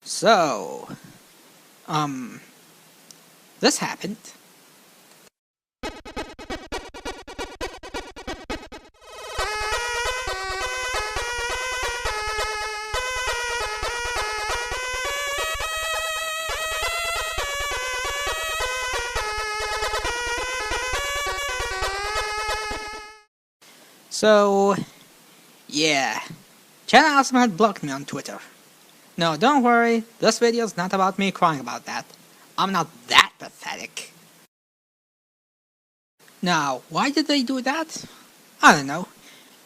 So, this happened. So, yeah, China also had blocked me on Twitter. No, don't worry, this video is not about me crying about that. I'm not that pathetic. Now, why did they do that? I don't know.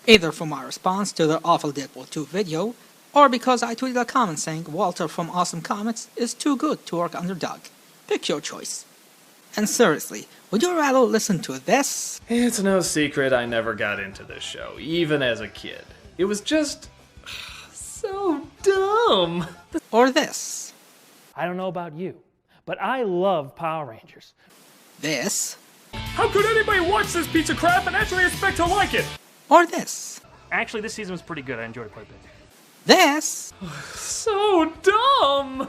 Either for my response to their awful Deadpool 2 video, or because I tweeted a comment saying Walter from Awesome Comics is too good to work under Doug. Pick your choice. And seriously, would you rather listen to this? It's no secret I never got into this show, even as a kid. It was just so dumb. Or this? I don't know about you, but I love Power Rangers. This? How could anybody watch this piece of crap and actually expect to like it? Or this? Actually, this season was pretty good. I enjoyed it quite a bit. This? So dumb!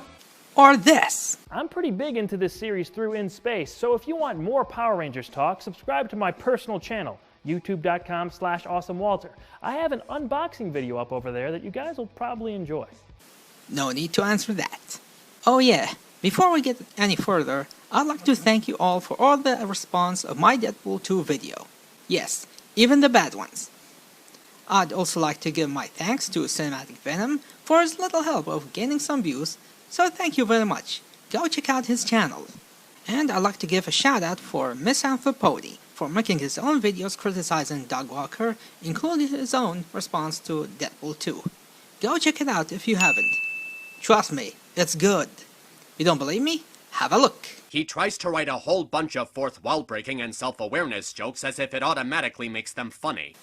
Or this? I'm pretty big into this series through In Space, so if you want more Power Rangers talk, subscribe to my personal channel, youtube.com/awesomewalter. I have an unboxing video up over there that you guys will probably enjoy. No need to answer that. Oh yeah, before we get any further, I'd like to thank you all for all the response of my Deadpool 2 video. Yes, even the bad ones. I'd also like to give my thanks to Cinematic Venom for his little help of gaining some views, so thank you very much. Go check out his channel. And I'd like to give a shout out for Misanthropody for making his own videos criticizing Doug Walker, including his own response to Deadpool 2. Go check it out if you haven't. Trust me, it's good. You don't believe me? Have a look. He tries to write a whole bunch of fourth wall-breaking and self-awareness jokes as if it automatically makes them funny.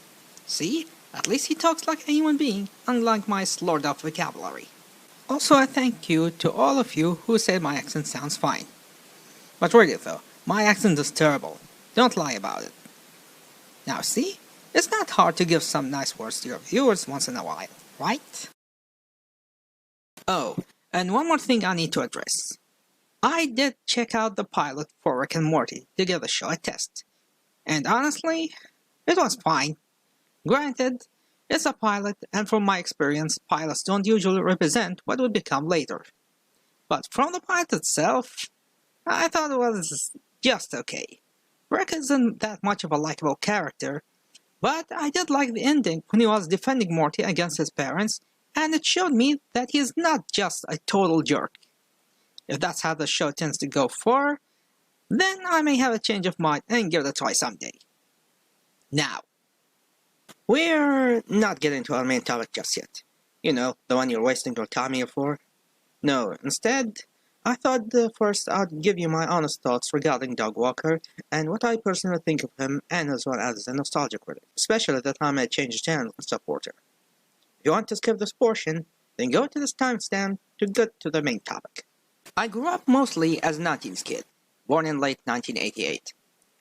See? At least he talks like a human being, unlike my slurred up vocabulary. Also, a thank you to all of you who said my accent sounds fine. But really though, my accent is terrible. Don't lie about it. Now see? It's not hard to give some nice words to your viewers once in a while, right? Oh, and one more thing I need to address. I did check out the pilot for Rick and Morty to give the show a test. And honestly, it was fine. Granted, it's a pilot, and from my experience, pilots don't usually represent what would become later. But from the pilot itself, I thought it was just okay. Rick isn't that much of a likable character, but I did like the ending when he was defending Morty against his parents, and it showed me that he is not just a total jerk. If that's how the show tends to go for, then I may have a change of mind and give it a try someday. Now, we're not getting to our main topic just yet. You know, the one you're wasting your time here for. No, instead, I thought first I'd give you my honest thoughts regarding Doug Walker and what I personally think of him, and as well as a nostalgia critic, especially that I'm a change channel supporter. If you want to skip this portion, then go to this timestamp to get to the main topic. I grew up mostly as a 19s kid, born in late 1988.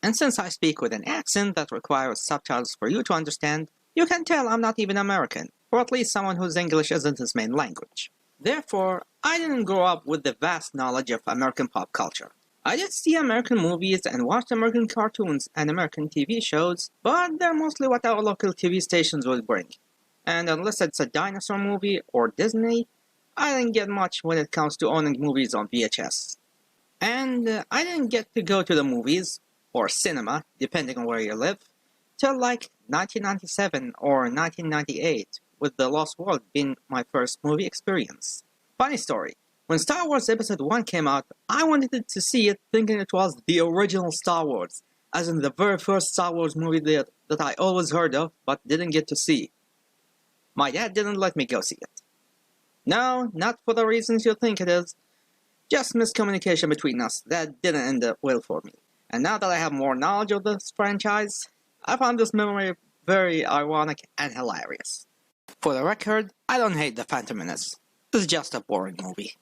And since I speak with an accent that requires subtitles for you to understand, you can tell I'm not even American, or at least someone whose English isn't his main language. Therefore, I didn't grow up with the vast knowledge of American pop culture. I did see American movies and watched American cartoons and American TV shows, but they're mostly what our local TV stations would bring. And unless it's a dinosaur movie or Disney, I didn't get much when it comes to owning movies on VHS. And I didn't get to go to the movies, or cinema, depending on where you live, till like 1997 or 1998, with The Lost World being my first movie experience. Funny story, when Star Wars Episode 1 came out, I wanted to see it thinking it was the original Star Wars, as in the very first Star Wars movie that I always heard of, but didn't get to see. My dad didn't let me go see it. No, not for the reasons you think it is, just miscommunication between us that didn't end up well for me. And now that I have more knowledge of this franchise, I found this memory very ironic and hilarious. For the record, I don't hate The Phantom Menace. It's just a boring movie.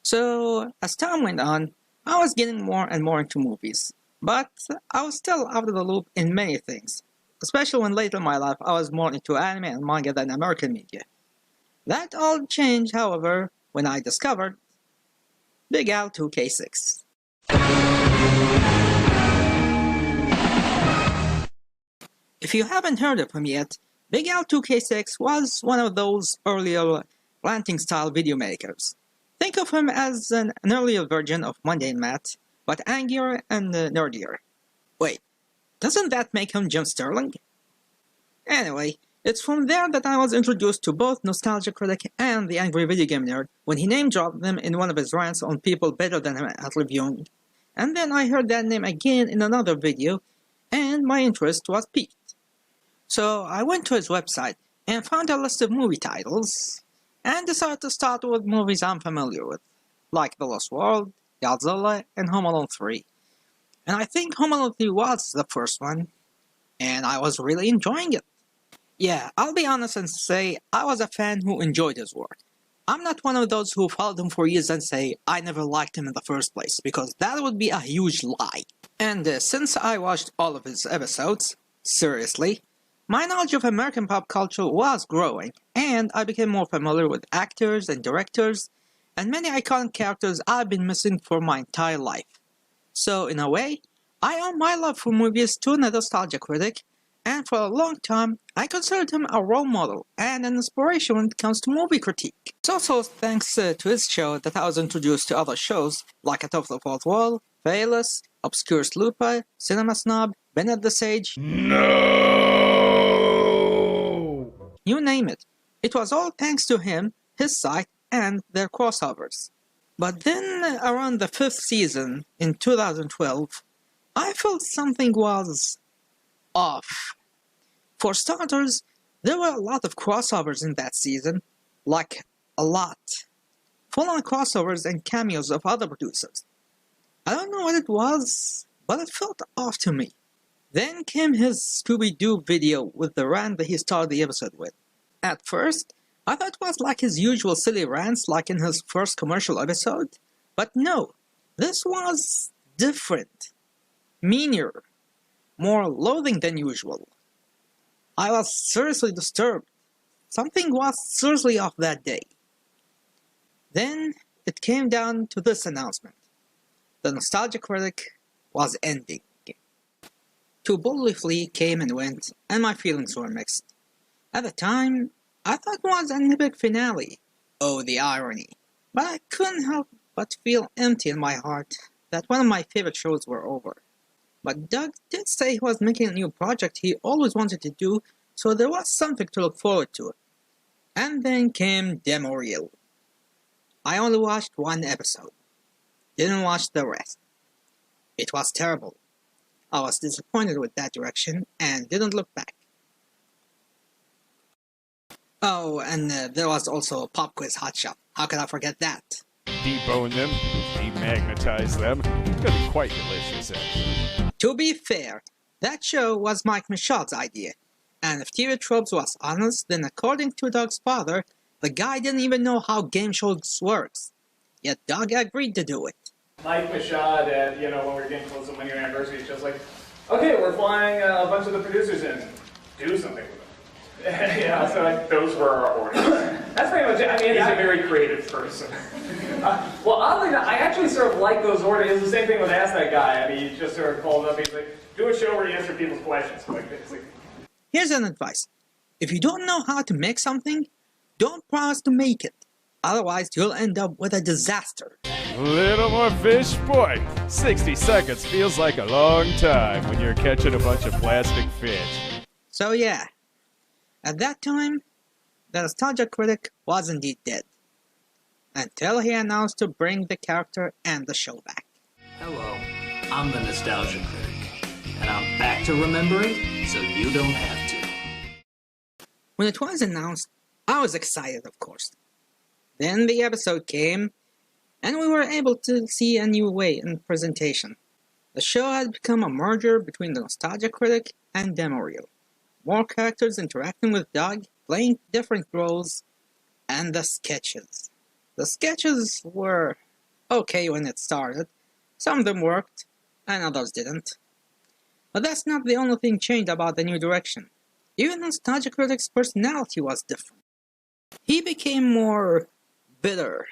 So, as time went on, I was getting more and more into movies. But I was still out of the loop in many things. Especially when later in my life I was more into anime and manga than American media. That all changed, however, when I discovered Big Al 2K6. If you haven't heard of him yet, Big Al 2K6 was one of those earlier ranting-style video makers. Think of him as an earlier version of Mundane Matt, but angrier and nerdier. Wait, doesn't that make him Jim Sterling? Anyway, it's from there that I was introduced to both Nostalgia Critic and the Angry Video Game Nerd when he name-dropped them in one of his rants on people better than him at reviewing. And then I heard that name again in another video, and my interest was piqued. So I went to his website and found a list of movie titles, and decided to start with movies I'm familiar with, like The Lost World, Godzilla, and Home Alone 3. And I think Home Alone 3 was the first one, and I was really enjoying it. Yeah, I'll be honest and say I was a fan who enjoyed his work. I'm not one of those who followed him for years and say I never liked him in the first place, because that would be a huge lie. And since I watched all of his episodes, seriously, my knowledge of American pop culture was growing, and I became more familiar with actors and directors, and many iconic characters I've been missing for my entire life. So, in a way, I owe my love for movies to a Nostalgia Critic, and for a long time, I considered him a role model and an inspiration when it comes to movie critique. It's also thanks to his show that I was introduced to other shows like A Top of the Fourth Wall, Failus, Obscure Slooper, Cinema Snob, Bennett the Sage. No! You name it. It was all thanks to him, his site, and their crossovers. But then, around the 5th season, in 2012, I felt something was off. For starters, there were a lot of crossovers in that season, like a lot. Full-on crossovers and cameos of other producers. I don't know what it was, but it felt off to me. Then came his Scooby-Doo video with the rant that he started the episode with. At first, I thought it was like his usual silly rants like in his first commercial episode, but no, this was different, meaner, more loathing than usual. I was seriously disturbed. Something was seriously off that day. Then it came down to this announcement. The Nostalgia Critic was ending. To Bully Flea came and went, and my feelings were mixed. At the time, I thought it was an epic finale. Oh, the irony. But I couldn't help but feel empty in my heart that one of my favorite shows were over. But Doug did say he was making a new project he always wanted to do, so there was something to look forward to. And then came Demo Reel. I only watched one episode. Didn't watch the rest. It was terrible. I was disappointed with that direction and didn't look back. Oh, and there was also Pop Quiz Hot Shot. How could I forget that? Debone them, demagnetize them. It's gonna be quite delicious, actually. To be fair, that show was Mike Michal's idea. And if TV Tropes was honest, then according to Doug's father, the guy didn't even know how game shows works. Yet Doug agreed to do it. Mike Michaud, when we were getting close to 1 year anniversary, it's just like, okay, we're flying a bunch of the producers in. Do something with them. So like, those were our orders. That's pretty much it. I mean, he's a very creative person. Well, oddly enough, I actually sort of like those orders. It's the same thing with Ask That Guy. I mean, he just sort of called up, he's like, do a show where you answer people's questions. Here's an advice. If you don't know how to make something, don't promise to make it. Otherwise, you'll end up with a disaster. Little more fish, boy. 60 seconds feels like a long time when you're catching a bunch of plastic fish. So yeah, at that time, the Nostalgia Critic was indeed dead. Until he announced to bring the character and the show back. Hello, I'm the Nostalgia Critic, and I'm back to remember it so you don't have to. When it was announced, I was excited, of course. Then the episode came, and we were able to see a new way in presentation. The show had become a merger between the Nostalgia Critic and Demo Reel. More characters interacting with Doug, playing different roles, and the sketches. The sketches were okay when it started. Some of them worked, and others didn't. But that's not the only thing changed about the new direction. Even Nostalgia Critic's personality was different. He became more bitter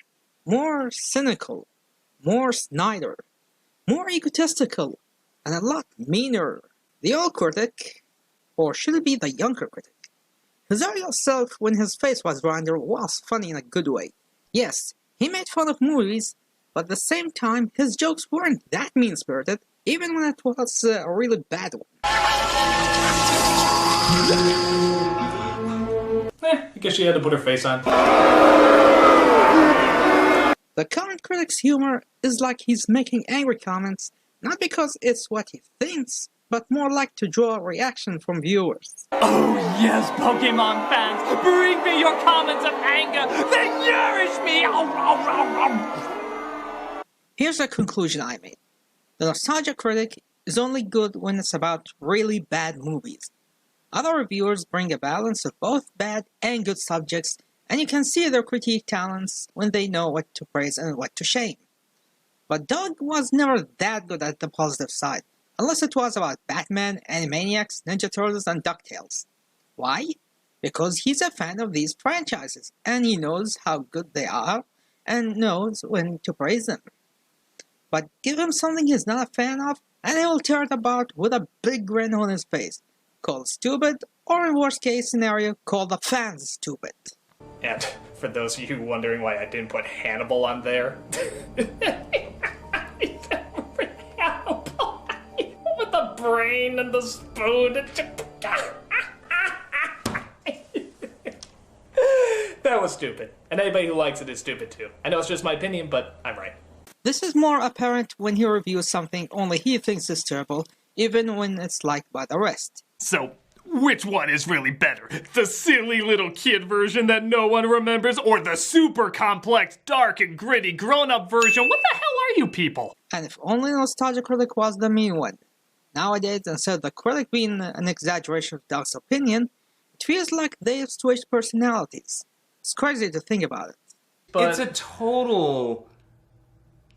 more cynical, more snidder, more egotistical, and a lot meaner. The old critic, or should it be the younger critic? His earlier self, when his face was grinder, was funny in a good way. Yes, he made fun of movies, but at the same time, his jokes weren't that mean-spirited, even when it was a really bad one. I guess she had to put her face on. The current critic's humor is like he's making angry comments, not because it's what he thinks, but more like to draw a reaction from viewers. Oh yes, Pokemon fans, bring me your comments of anger. They nourish me. Here's a conclusion I made. The Nostalgia Critic is only good when it's about really bad movies. Other reviewers bring a balance of both bad and good subjects, and you can see their critique talents when they know what to praise and what to shame. But Doug was never that good at the positive side, unless it was about Batman, Animaniacs, Ninja Turtles, and DuckTales. Why? Because he's a fan of these franchises, and he knows how good they are, and knows when to praise them. But give him something he's not a fan of, and he will tear it apart with a big grin on his face, called stupid, or in worst case scenario, called the fans stupid. And for those of you wondering why I didn't put Hannibal on there, Hannibal with the brain and the spoon. That was stupid. And anybody who likes it is stupid too. I know it's just my opinion, but I'm right. This is more apparent when he reviews something only he thinks is terrible, even when it's liked by the rest. So, which one is really better? The silly little kid version that no one remembers, or the super complex, dark and gritty grown-up version? What the hell are you people? And if only Nostalgia Critic was the mean one. Nowadays, instead of the critic being an exaggeration of Doug's opinion, it feels like they've switched personalities. It's crazy to think about it. But it's a total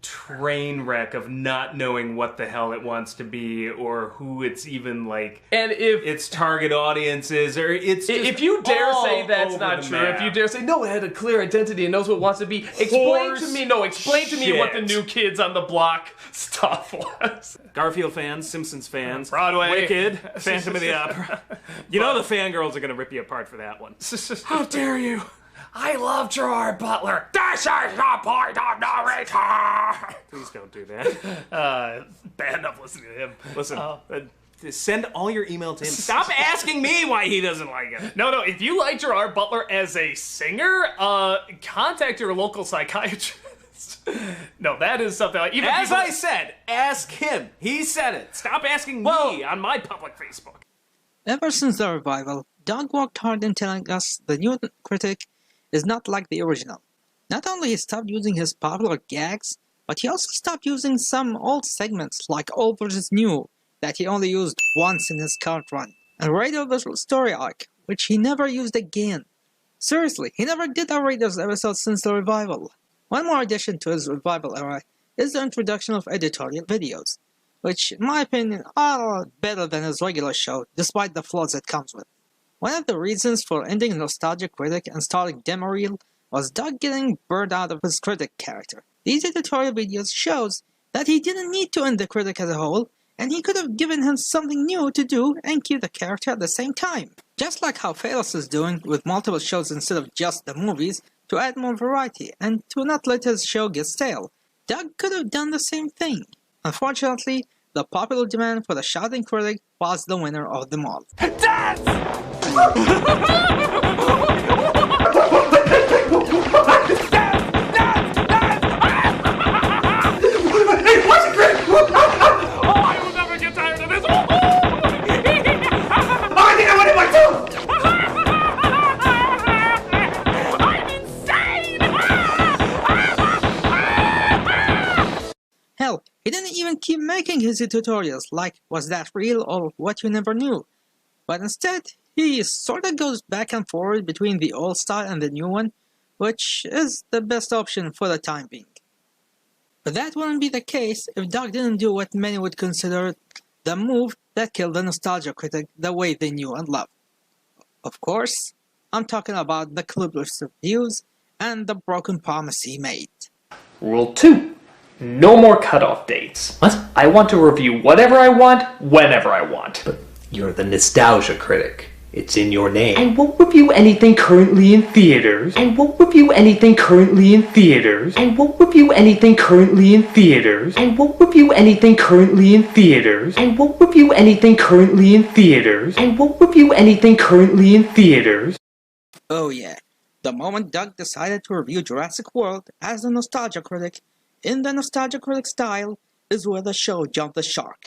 train wreck of not knowing what the hell it wants to be or who it's even like, and if its target audience is, or it's just if you dare say that's over not the true, map. if you dare say no, it had a clear identity and knows what it wants to be, explain to me what the new kids on the block stuff was. Garfield fans, Simpsons fans, Broadway, Wicked, Phantom of the Opera. You know the fangirls are gonna rip you apart for that one. How dare you? I love Gerard Butler. This is the point of no return. Please don't do that. Bad enough listening to him. Listen, send all your email to him. Stop asking me why he doesn't like it. No, if you like Gerard Butler as a singer, contact your local psychiatrist. No, that is something like... As I said, ask him. He said it. Stop asking me on my public Facebook. Ever since the revival, Doug worked hard in telling us the new critic is not like the original. Not only he stopped using his popular gags, but he also stopped using some old segments like Old vs. New that he only used once in his current run, and Radio the Story Arc, which he never used again. Seriously, he never did a Radio's episode since the revival. One more addition to his revival era is the introduction of editorial videos, which, in my opinion, are better than his regular show, despite the flaws it comes with. One of the reasons for ending Nostalgia Critic and starting Demareel was Doug getting burned out of his critic character. These editorial videos shows that he didn't need to end the critic as a whole, and he could have given him something new to do and keep the character at the same time. Just like how Phalos is doing with multiple shows instead of just the movies, to add more variety and to not let his show get stale. Doug could have done the same thing. Unfortunately, the popular demand for the shouting critic was the winner of them all. I will never get tired of this. I think I went in my tooth! I'm insane. Hell, he didn't even keep making his tutorials like Was That Real or What You Never Knew. But instead, he sorta goes back and forward between the old style and the new one, which is the best option for the time being. But that wouldn't be the case if Doug didn't do what many would consider the move that killed the Nostalgia Critic the way they knew and loved. Of course, I'm talking about the clipless reviews and the broken promise he made. Rule 2. No more cutoff dates. What? I want to review whatever I want, whenever I want. But you're the Nostalgia Critic. It's in your name. I won't review anything currently in theaters. I won't review anything currently in theaters. I won't review anything currently in theaters. I won't review anything currently in theaters. I won't review anything currently in theaters. I won't review anything currently in theaters. Oh yeah, the moment Doug decided to review Jurassic World as a Nostalgia Critic, in the Nostalgia Critic style, is where the show jumped the shark.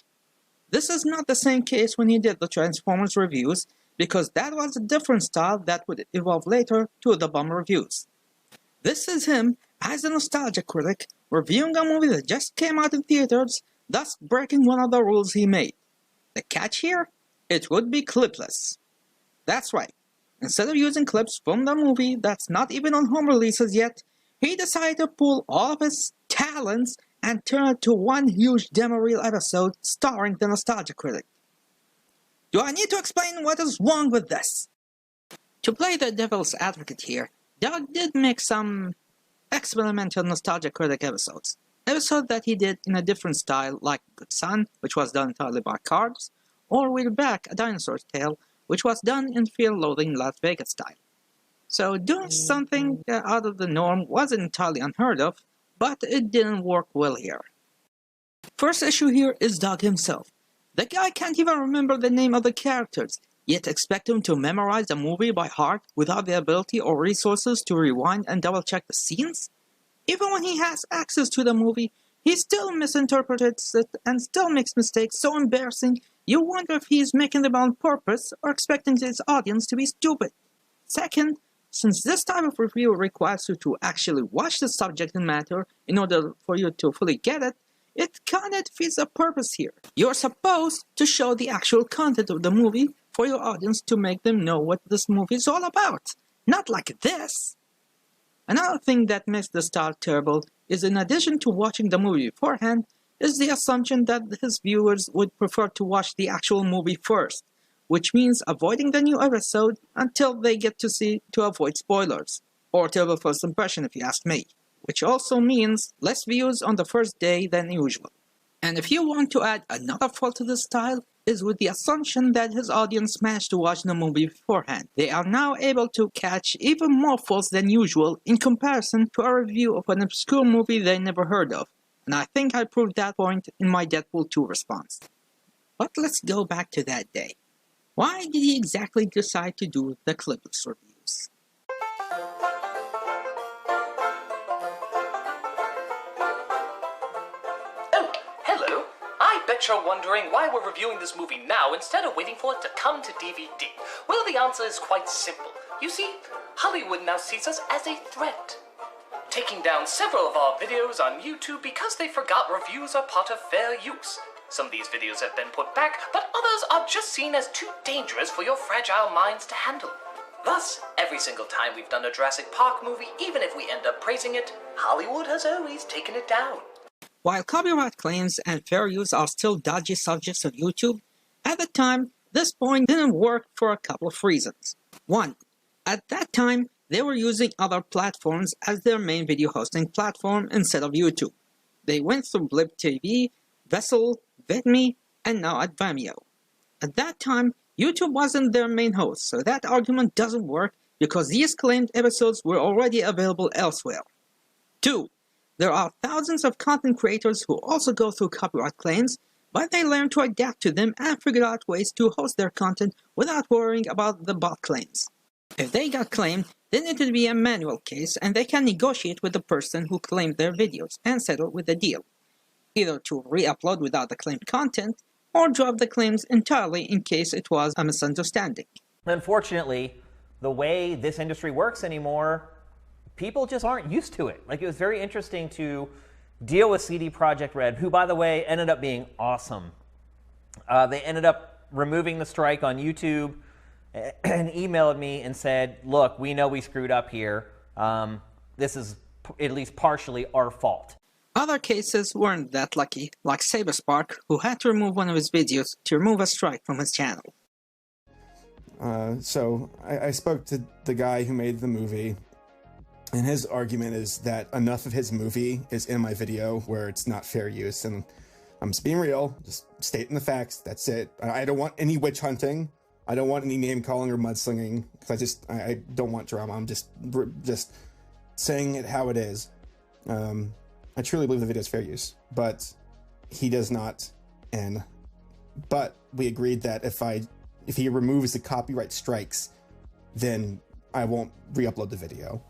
This is not the same case when he did the Transformers reviews, because that was a different style that would evolve later to the Bum reviews. This is him, as a Nostalgia Critic, reviewing a movie that just came out in theaters, thus breaking one of the rules he made. The catch here? It would be clipless. That's right. Instead of using clips from the movie that's not even on home releases yet, he decided to pull all of his talents and turn it to one huge demo reel episode starring the Nostalgia Critic. Do I need to explain what is wrong with this? To play the devil's advocate here, Doug did make some experimental Nostalgia Critic episodes. Episodes that he did in a different style, like Good Son, which was done entirely by cards, or We're Back, A Dinosaur's Tale, which was done in fear-loathing Las Vegas style. So doing something out of the norm wasn't entirely unheard of, but it didn't work well here. First issue here is Doug himself. The guy can't even remember the name of the characters, yet expect him to memorize the movie by heart without the ability or resources to rewind and double-check the scenes? Even when he has access to the movie, he still misinterprets it and still makes mistakes so embarrassing you wonder if he's making them on purpose or expecting his audience to be stupid. Second, since this type of review requires you to actually watch the subject matter in order for you to fully get it, it kinda defeats the purpose here. You're supposed to show the actual content of the movie for your audience to make them know what this movie is all about, not like this. Another thing that makes the style terrible is, in addition to watching the movie beforehand, is the assumption that his viewers would prefer to watch the actual movie first, which means avoiding the new episode until they get to see to avoid spoilers, or terrible first impression if you ask me, which also means less views on the first day than usual. And if you want to add another fault to this style, is with the assumption that his audience managed to watch the movie beforehand. They are now able to catch even more faults than usual in comparison to a review of an obscure movie they never heard of, and I think I proved that point in my Deadpool 2 response. But let's go back to that day. Why did he exactly decide to do the clipless reviews? Hello. I bet you're wondering why we're reviewing this movie now instead of waiting for it to come to DVD. Well, the answer is quite simple. You see, Hollywood now sees us as a threat, taking down several of our videos on YouTube because they forgot reviews are part of fair use. Some of these videos have been put back, but others are just seen as too dangerous for your fragile minds to handle. Thus, every single time we've done a Jurassic Park movie, even if we end up praising it, Hollywood has always taken it down. While copyright claims and fair use are still dodgy subjects of YouTube, at the time, this point didn't work for a couple of reasons. One, at that time, they were using other platforms as their main video hosting platform instead of YouTube. They went through Blip TV, Vessel, VidMe, and now at Vimeo. At that time, YouTube wasn't their main host, so that argument doesn't work because these claimed episodes were already available elsewhere. 2. There are thousands of content creators who also go through copyright claims, but they learn to adapt to them and figure out ways to host their content without worrying about the bot claims. If they got claimed, then it would be a manual case and they can negotiate with the person who claimed their videos and settle with the deal, either to re-upload without the claimed content or drop the claims entirely in case it was a misunderstanding. Unfortunately, the way this industry works anymore, people just aren't used to it. Like, it was very interesting to deal with CD Projekt Red, who, by the way, ended up being awesome. They ended up removing the strike on YouTube and emailed me and said, look, we know we screwed up here. This is at least partially our fault. Other cases weren't that lucky, like Saberspark, who had to remove one of his videos to remove a strike from his channel. So I spoke to the guy who made the movie, And his argument is that enough of his movie is in my video where it's not fair use. And I'm just being real, just stating the facts. That's it. I don't want any witch hunting. I don't want any name calling or mudslinging, because I don't want drama. I'm just saying it how it is. I truly believe the video is fair use, but he does not. But we agreed that if he removes the copyright strikes, then I won't re-upload the video.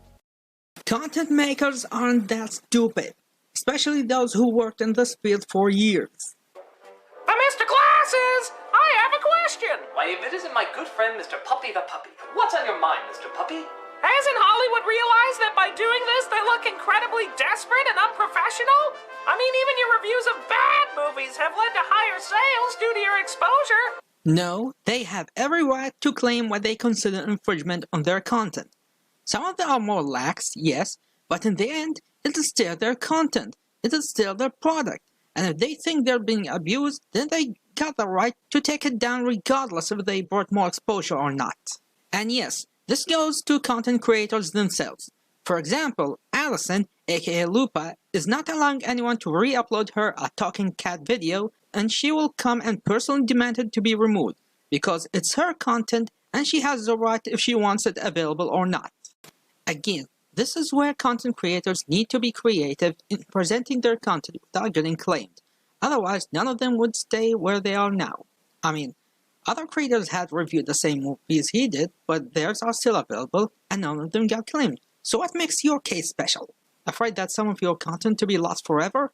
Content makers aren't that stupid, especially those who worked in this field for years. But Mr. Glasses, I have a question. Why, if it isn't my good friend Mr. Puppy the Puppy. What's on your mind, Mr. Puppy? Hasn't Hollywood realized that by doing this, they look incredibly desperate and unprofessional? I mean, even your reviews of bad movies have led to higher sales due to your exposure. No, they have every right to claim what they consider infringement on their content. Some of them are more lax, yes, but in the end, it is still their content. It is still their product. And if they think they're being abused, then they got the right to take it down regardless if they brought more exposure or not. And yes, this goes to content creators themselves. For example, Allison, aka Lupa, is not allowing anyone to re-upload her a talking cat video, and she will come and personally demand it to be removed, because it's her content and she has the right if she wants it available or not. Again, this is where content creators need to be creative in presenting their content without getting claimed. Otherwise, none of them would stay where they are now. I mean, other creators had reviewed the same movies he did, but theirs are still available, and none of them got claimed. So what makes your case special? Afraid that some of your content to be lost forever?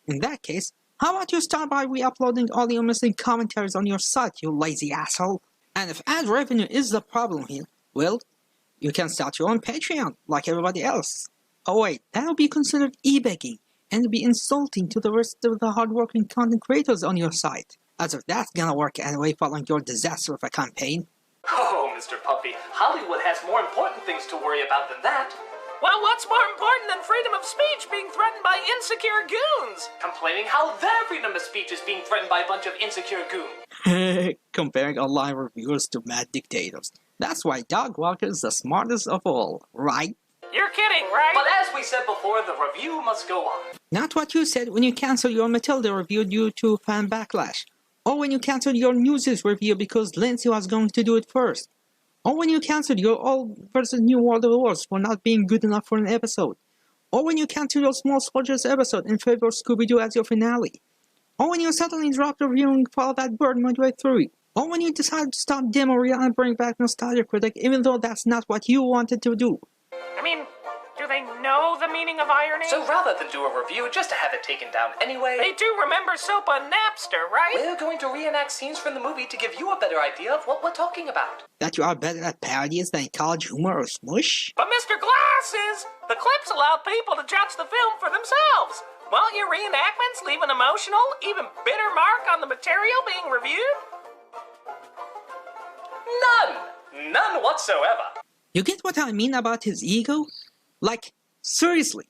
In that case, how about you start by re-uploading all your missing commentaries on your site, you lazy asshole? And if ad revenue is the problem here, well, you can start your own Patreon, like everybody else. Oh wait, that'll be considered e-begging, and be insulting to the rest of the hardworking content creators on your site. As if that's gonna work anyway following your disaster of a campaign. Oh, Mr. Puppy, Hollywood has more important things to worry about than that. Well, what's more important than freedom of speech being threatened by insecure goons? Complaining how their freedom of speech is being threatened by a bunch of insecure goons. Comparing online reviewers to mad dictators. That's why Dog Walker is the smartest of all, right? You're kidding, right? But as we said before, the review must go on. Not what you said when you canceled your Matilda review due to fan backlash. Or when you canceled your Newsies review because Lindsay was going to do it first. Or when you canceled your Old vs. New World of Wars for not being good enough for an episode. Or when you canceled your Small Soldiers episode in favor of Scooby-Doo as your finale. Or when you suddenly dropped reviewing Follow That Bird midway through. Or when you decided to stop Demo Reel and bring back Nostalgia Critic even though that's not what you wanted to do. I mean, do they know the meaning of irony? So rather than do a review just to have it taken down anyway... They do remember Soap on Napster, right? We're going to reenact scenes from the movie to give you a better idea of what we're talking about. That you are better at parodies than college humor or smush? But Mr. Glasses, the clips allow people to judge the film for themselves. Won't your reenactments leave an emotional, even bitter mark on the material being reviewed? None! None whatsoever. You get what I mean about his ego? Like, seriously,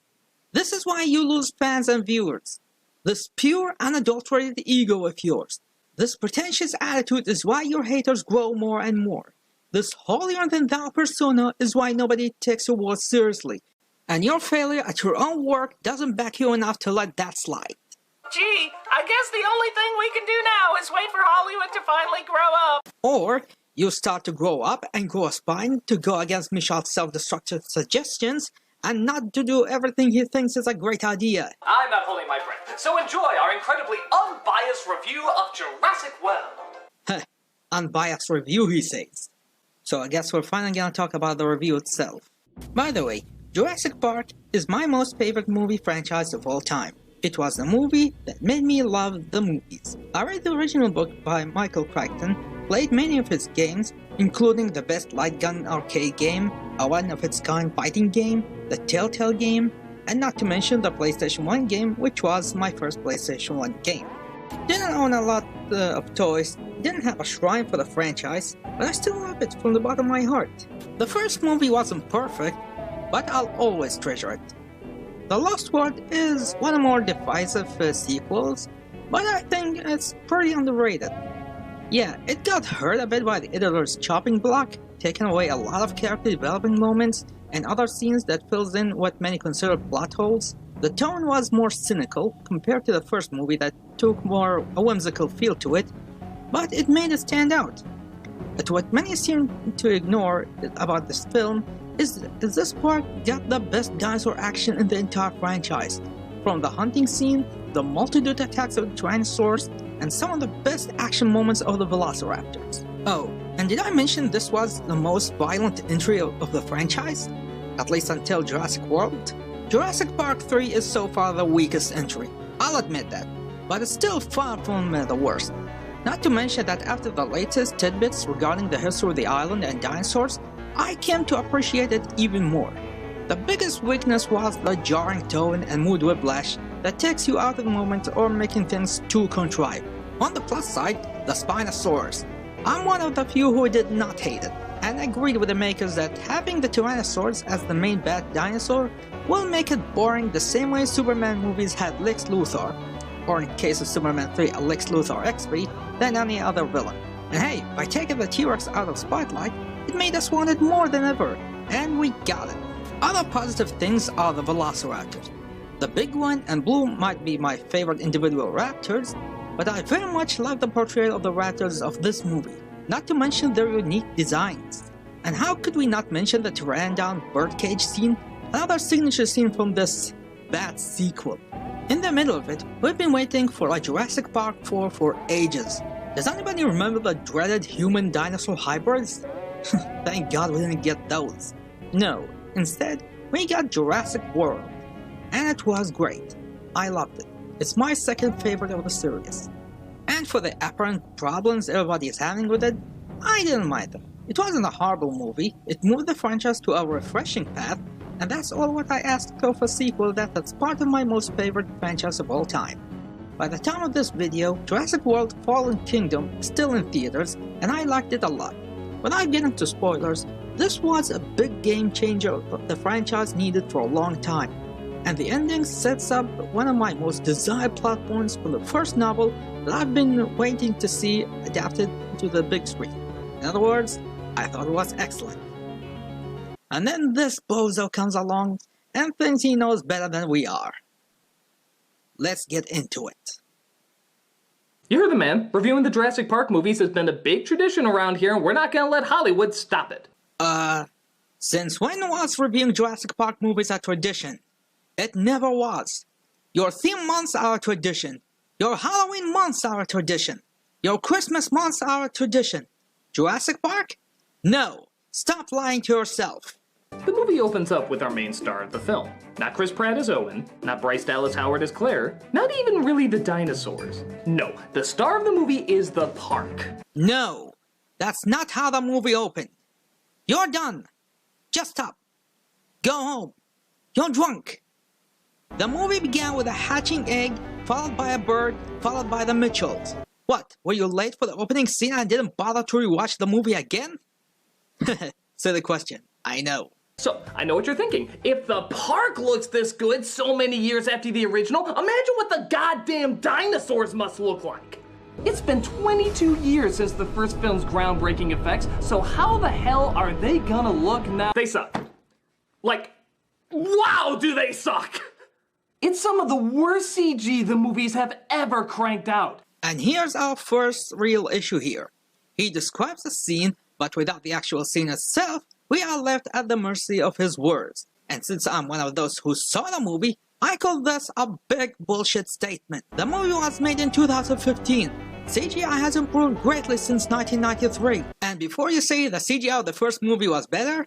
this is why you lose fans and viewers. This pure, unadulterated ego of yours. This pretentious attitude is why your haters grow more and more. This holier-than-thou persona is why nobody takes your words seriously. And your failure at your own work doesn't back you enough to let that slide. Gee, I guess the only thing we can do now is wait for Hollywood to finally grow up. Or you start to grow up and grow a spine to go against Michel's self-destructive suggestions and not to do everything he thinks is a great idea. I'm not holding my breath, so enjoy our incredibly unbiased review of Jurassic World. Unbiased review, he says. So I guess we're finally gonna talk about the review itself. By the way, Jurassic Park is my most favorite movie franchise of all time. It was the movie that made me love the movies. I read the original book by Michael Crichton, played many of his games, including the best light gun arcade game, a one-of-its-kind fighting game, the Telltale game, and not to mention the PlayStation 1 game, which was my first PlayStation 1 game. Didn't own a lot of toys, didn't have a shrine for the franchise, but I still love it from the bottom of my heart. The first movie wasn't perfect, but I'll always treasure it. The Lost World is one of the more divisive sequels, but I think it's pretty underrated. Yeah, it got hurt a bit by the editor's chopping block, taking away a lot of character development moments and other scenes that fills in what many consider plot holes. The tone was more cynical compared to the first movie that took more a whimsical feel to it, but it made it stand out. But what many seem to ignore about this film is this part got the best dinosaur action in the entire franchise. From the hunting scene, the multitude attacks of Tyrannosaurs, and some of the best action moments of the Velociraptors. Oh, and did I mention this was the most violent entry of the franchise? At least until Jurassic World? Jurassic Park 3 is so far the weakest entry, I'll admit that, but it's still far from the worst. Not to mention that after the latest tidbits regarding the history of the island and dinosaurs, I came to appreciate it even more. The biggest weakness was the jarring tone and mood whiplash that takes you out of the moment or making things too contrived. On the plus side, the Spinosaurus. I'm one of the few who did not hate it, and agreed with the makers that having the Tyrannosaurus as the main bad dinosaur will make it boring the same way Superman movies had Lex Luthor, or in case of Superman 3 a Lex Luthor XP, than any other villain. And hey, by taking the T-Rex out of spotlight, it made us want it more than ever, and we got it. Other positive things are the Velociraptors. The big one and blue might be my favorite individual raptors, but I very much love the portrayal of the raptors of this movie, not to mention their unique designs. And how could we not mention the Pteranodon birdcage scene, another signature scene from this bad sequel. In the middle of it, we've been waiting for a Jurassic Park 4 for ages. Does anybody remember the dreaded human-dinosaur hybrids? Thank God we didn't get those. No, instead, we got Jurassic World. And it was great. I loved it. It's my second favorite of the series. And for the apparent problems everybody is having with it, I didn't mind them. It wasn't a horrible movie, it moved the franchise to a refreshing path, and that's all what I asked of a sequel that's part of my most favorite franchise of all time. By the time of this video, Jurassic World Fallen Kingdom is still in theaters, and I liked it a lot. Without getting into spoilers, this was a big game changer the franchise needed for a long time. And the ending sets up one of my most desired plot points from the first novel that I've been waiting to see adapted to the big screen. In other words, I thought it was excellent. And then this bozo comes along and thinks he knows better than we are. Let's get into it. You heard the man. Reviewing the Jurassic Park movies has been a big tradition around here, and we're not gonna let Hollywood stop it. Since when was reviewing Jurassic Park movies a tradition? It never was. Your theme months are a tradition. Your Halloween months are a tradition. Your Christmas months are a tradition. Jurassic Park? No. Stop lying to yourself. The movie opens up with our main star of the film. Not Chris Pratt as Owen, not Bryce Dallas Howard as Claire, not even really the dinosaurs. No, the star of the movie is the park. No, that's not how the movie opened. You're done. Just stop. Go home. You're drunk. The movie began with a hatching egg, followed by a bird, followed by the Mitchells. What, were you late for the opening scene and didn't bother to rewatch the movie again? Silly question, I know. So, I know what you're thinking. If the park looks this good so many years after the original, imagine what the goddamn dinosaurs must look like. It's been 22 years since the first film's groundbreaking effects, so how the hell are they gonna look now? They suck. Like, wow, do they suck! It's some of the worst CG the movies have ever cranked out. And here's our first real issue here. He describes the scene, but without the actual scene itself, we are left at the mercy of his words. And since I'm one of those who saw the movie, I call this a big bullshit statement. The movie was made in 2015. CGI has improved greatly since 1993. And before you say the CGI of the first movie was better,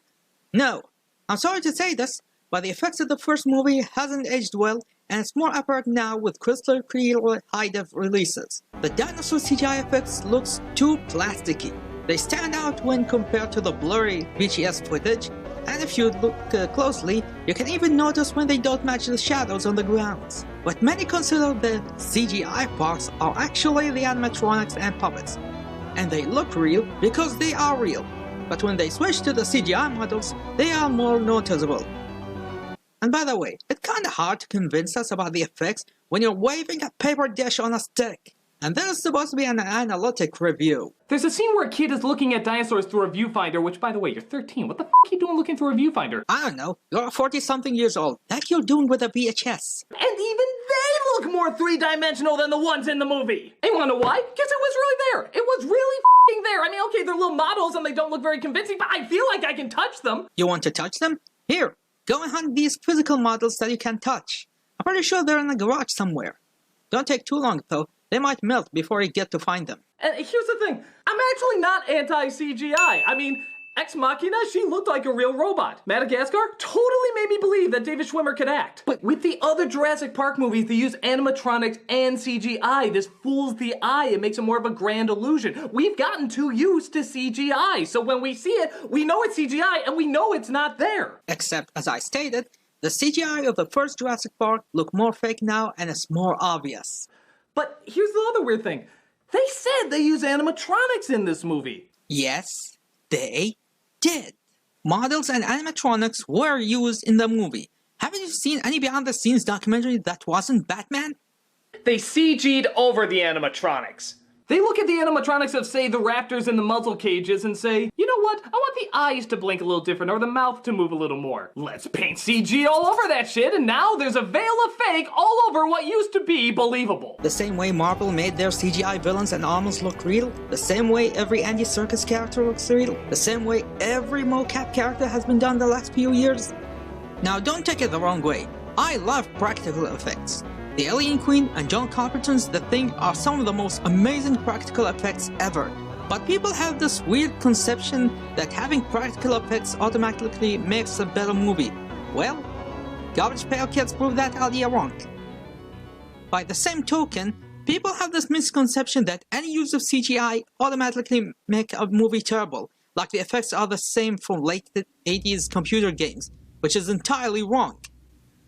no. I'm sorry to say this, but the effects of the first movie hasn't aged well, and it's more apparent now with crystal clear high-def releases. The dinosaur CGI effects looks too plasticky. They stand out when compared to the blurry VHS footage, and if you look closely, you can even notice when they don't match the shadows on the grounds. What many consider the CGI parts are actually the animatronics and puppets. And they look real because they are real, but when they switch to the CGI models, they are more noticeable. And by the way, it's kinda hard to convince us about the effects when you're waving a paper dish on a stick. And there's supposed to be an analytic review. There's a scene where a kid is looking at dinosaurs through a viewfinder, which, by the way, you're 13. What the f*** are you doing looking through a viewfinder? I don't know. You're 40-something years old. Like you're doing with a VHS. And even they look more three-dimensional than the ones in the movie. And you wanna know why? Because it was really there. It was really f***ing there. I mean, okay, they're little models and they don't look very convincing, but I feel like I can touch them. You want to touch them? Here, go and hunt these physical models that you can touch. I'm pretty sure they're in a garage somewhere. Don't take too long, though. They might melt before you get to find them. And here's the thing. I'm actually not anti-CGI. I mean, Ex Machina, she looked like a real robot. Madagascar totally made me believe that David Schwimmer could act. But with the other Jurassic Park movies, they use animatronics and CGI. This fools the eye. It makes it more of a grand illusion. We've gotten too used to CGI. So when we see it, we know it's CGI and we know it's not there. Except, as I stated, the CGI of the first Jurassic Park look more fake now and it's more obvious. But here's the other weird thing. They said they use animatronics in this movie. Yes, they did. Models and animatronics were used in the movie. Haven't you seen any behind-the-scenes documentary that wasn't Batman? They CG'd over the animatronics. They look at the animatronics of, say, the raptors in the muzzle cages and say, you know what, I want the eyes to blink a little different or the mouth to move a little more. Let's paint CG all over that shit, and now there's a veil of fake all over what used to be believable. The same way Marvel made their CGI villains and almost look real, the same way every Andy Serkis character looks real, the same way every mocap character has been done the last few years. Now don't take it the wrong way. I love practical effects. The Alien Queen and John Carpenter's The Thing are some of the most amazing practical effects ever. But people have this weird conception that having practical effects automatically makes a better movie. Well, Garbage Pail Kids prove that idea wrong. By the same token, people have this misconception that any use of CGI automatically make a movie terrible, like the effects are the same from late 80s computer games, which is entirely wrong.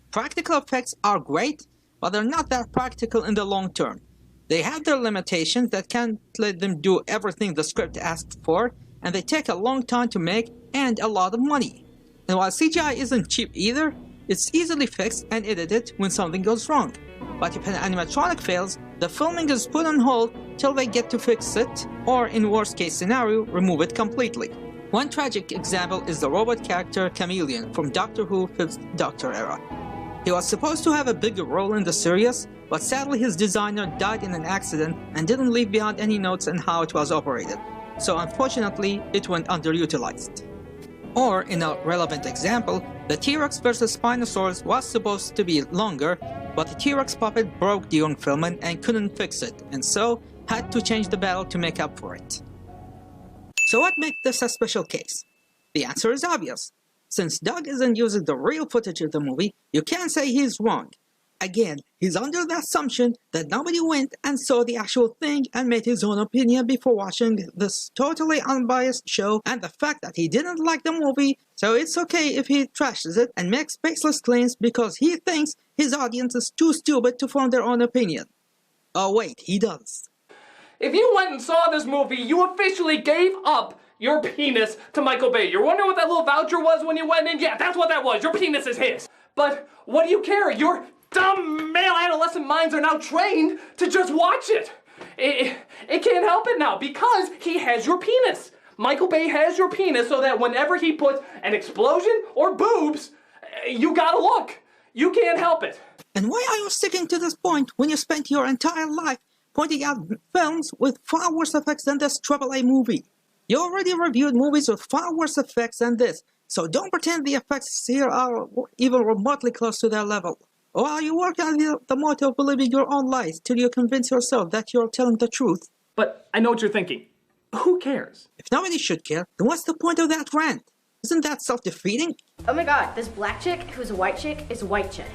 Practical effects are great, but they're not that practical in the long term. They have their limitations that can't let them do everything the script asks for, and they take a long time to make and a lot of money. And while CGI isn't cheap either, it's easily fixed and edited when something goes wrong. But if an animatronic fails, the filming is put on hold till they get to fix it, or in worst case scenario, remove it completely. One tragic example is the robot character Chameleon from Doctor Who 5th Doctor era. He was supposed to have a bigger role in the series, but sadly his designer died in an accident and didn't leave behind any notes on how it was operated. So unfortunately, it went underutilized. Or, in a relevant example, the T-Rex vs Spinosaurus was supposed to be longer, but the T-Rex puppet broke during filming and couldn't fix it, and so had to change the battle to make up for it. So what makes this a special case? The answer is obvious. Since Doug isn't using the real footage of the movie, you can't say he's wrong. Again, he's under the assumption that nobody went and saw the actual thing and made his own opinion before watching this totally unbiased show, and the fact that he didn't like the movie, so it's okay if he trashes it and makes baseless claims because he thinks his audience is too stupid to form their own opinion. Oh wait, he does. If you went and saw this movie, you officially gave up your penis to Michael Bay. You're wondering what that little voucher was when you went in? Yeah, that's what that was. Your penis is his. But what do you care? Your dumb male adolescent minds are now trained to just watch it. It can't help it now because he has your penis. Michael Bay has your penis so that whenever he puts an explosion or boobs, you gotta look. You can't help it. And why are you sticking to this point when you spent your entire life pointing out films with far worse effects than this AAA movie? You already reviewed movies with far worse effects than this, so don't pretend the effects here are even remotely close to their level. Or are you working on the motto of believing your own lies till you convince yourself that you're telling the truth? But I know what you're thinking. Who cares? If nobody should care, then what's the point of that rant? Isn't that self-defeating? Oh my god, this black chick who's a white chick is a white chick.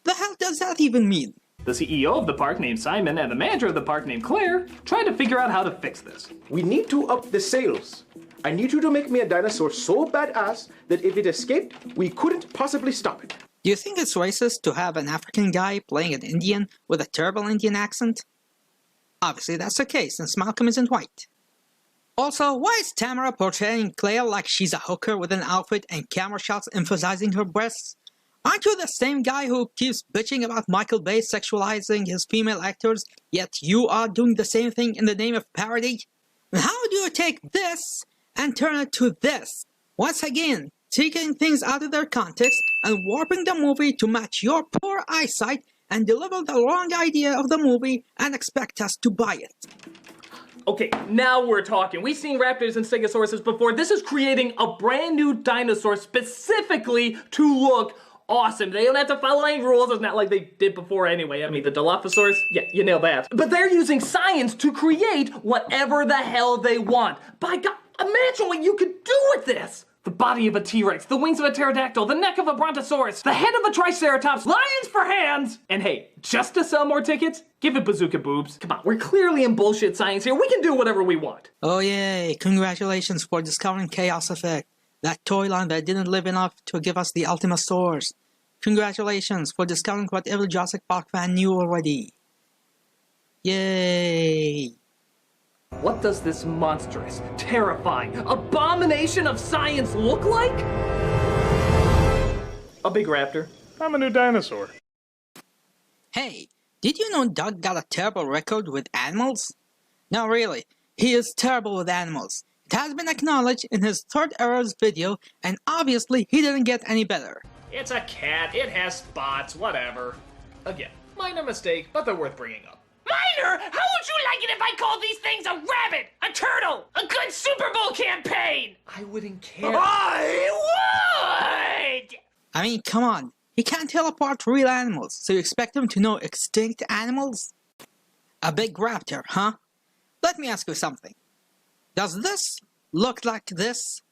The hell does that even mean? The CEO of the park named Simon and the manager of the park named Claire tried to figure out how to fix this. We need to up the sales. I need you to make me a dinosaur so badass that if it escaped, we couldn't possibly stop it. Do you think it's racist to have an African guy playing an Indian with a terrible Indian accent? Obviously that's the case since Malcolm isn't white. Also, why is Tamara portraying Claire like she's a hooker with an outfit and camera shots emphasizing her breasts? Aren't you the same guy who keeps bitching about Michael Bay sexualizing his female actors, yet you are doing the same thing in the name of parody? And how do you take this and turn it to this? Once again, taking things out of their context and warping the movie to match your poor eyesight and deliver the wrong idea of the movie and expect us to buy it. Okay, now we're talking. We've seen raptors and stegosauruses before. This is creating a brand new dinosaur specifically to look awesome. They don't have to follow any rules. It's not like they did before anyway. I mean, the Dilophosaurus, yeah, you nailed that. But they're using science to create whatever the hell they want. By God, imagine what you could do with this. The body of a T-Rex, the wings of a pterodactyl, the neck of a brontosaurus, the head of a triceratops, lions for hands! And hey, just to sell more tickets, give it bazooka boobs. Come on, we're clearly in bullshit science here. We can do whatever we want. Oh yay, congratulations for discovering Chaos Effect, that toy line that didn't live enough to give us the Ultimasaurs. Congratulations for discovering what every Jurassic Park fan knew already. Yay! What does this monstrous, terrifying, abomination of science look like? A big raptor. I'm a new dinosaur. Hey, did you know Doug got a terrible record with animals? No, really, he is terrible with animals. It has been acknowledged in his Third Errors video, and obviously he didn't get any better. It's a cat, it has spots, whatever. Again, minor mistake, but they're worth bringing up. Minor? How would you like it if I called these things a rabbit, a turtle, a good Super Bowl campaign? I wouldn't care. I would! I mean, come on. He can't tell apart real animals, so you expect him to know extinct animals? A big raptor, huh? Let me ask you something. Does this look like this?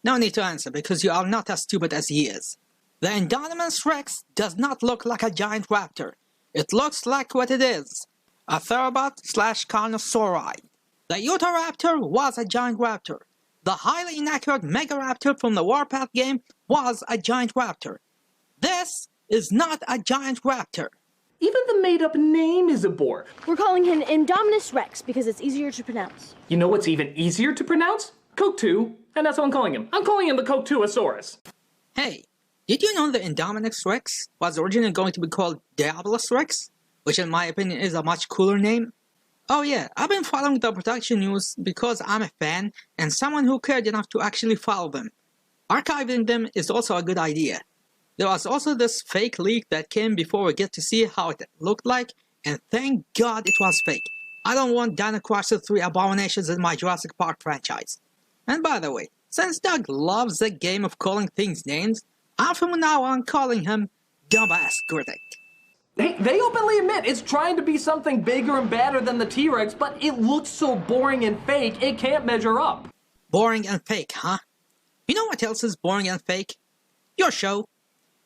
No need to answer, because you are not as stupid as he is. The Indominus Rex does not look like a giant raptor. It looks like what it is, a theropod/carnosauroid. The Utahraptor was a giant raptor. The highly inaccurate Megaraptor from the Warpath game was a giant raptor. This is not a giant raptor. Even the made-up name is a bore. We're calling him Indominus Rex because it's easier to pronounce. You know what's even easier to pronounce? Coke 2, and that's what I'm calling him. I'm calling him the Coke 2-asaurus. Hey, did you know the Indominus Rex was originally going to be called Diabolus Rex? Which in my opinion is a much cooler name. Oh yeah, I've been following the production news because I'm a fan and someone who cared enough to actually follow them. Archiving them is also a good idea. There was also this fake leak that came before we get to see how it looked like, and thank God it was fake. I don't want Dino Crisis 3 abominations in my Jurassic Park franchise. And by the way, since Doug loves the game of calling things names, I'm from now on calling him Dumbass Critic. Hey, they openly admit it's trying to be something bigger and badder than the T-Rex, but it looks so boring and fake, it can't measure up. Boring and fake, huh? You know what else is boring and fake? Your show.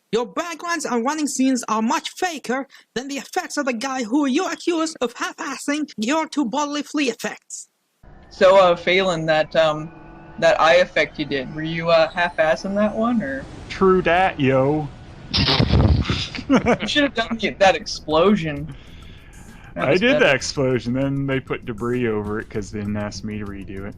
Your backgrounds and running scenes are much faker than the effects of the guy who you accuse of half-assing your two bodily flea effects. So, Phelan, that eye effect you did, were you half-assing that one, or? True dat, yo. You should have done that explosion. I did that explosion, then they put debris over it because they didn't ask me to redo it.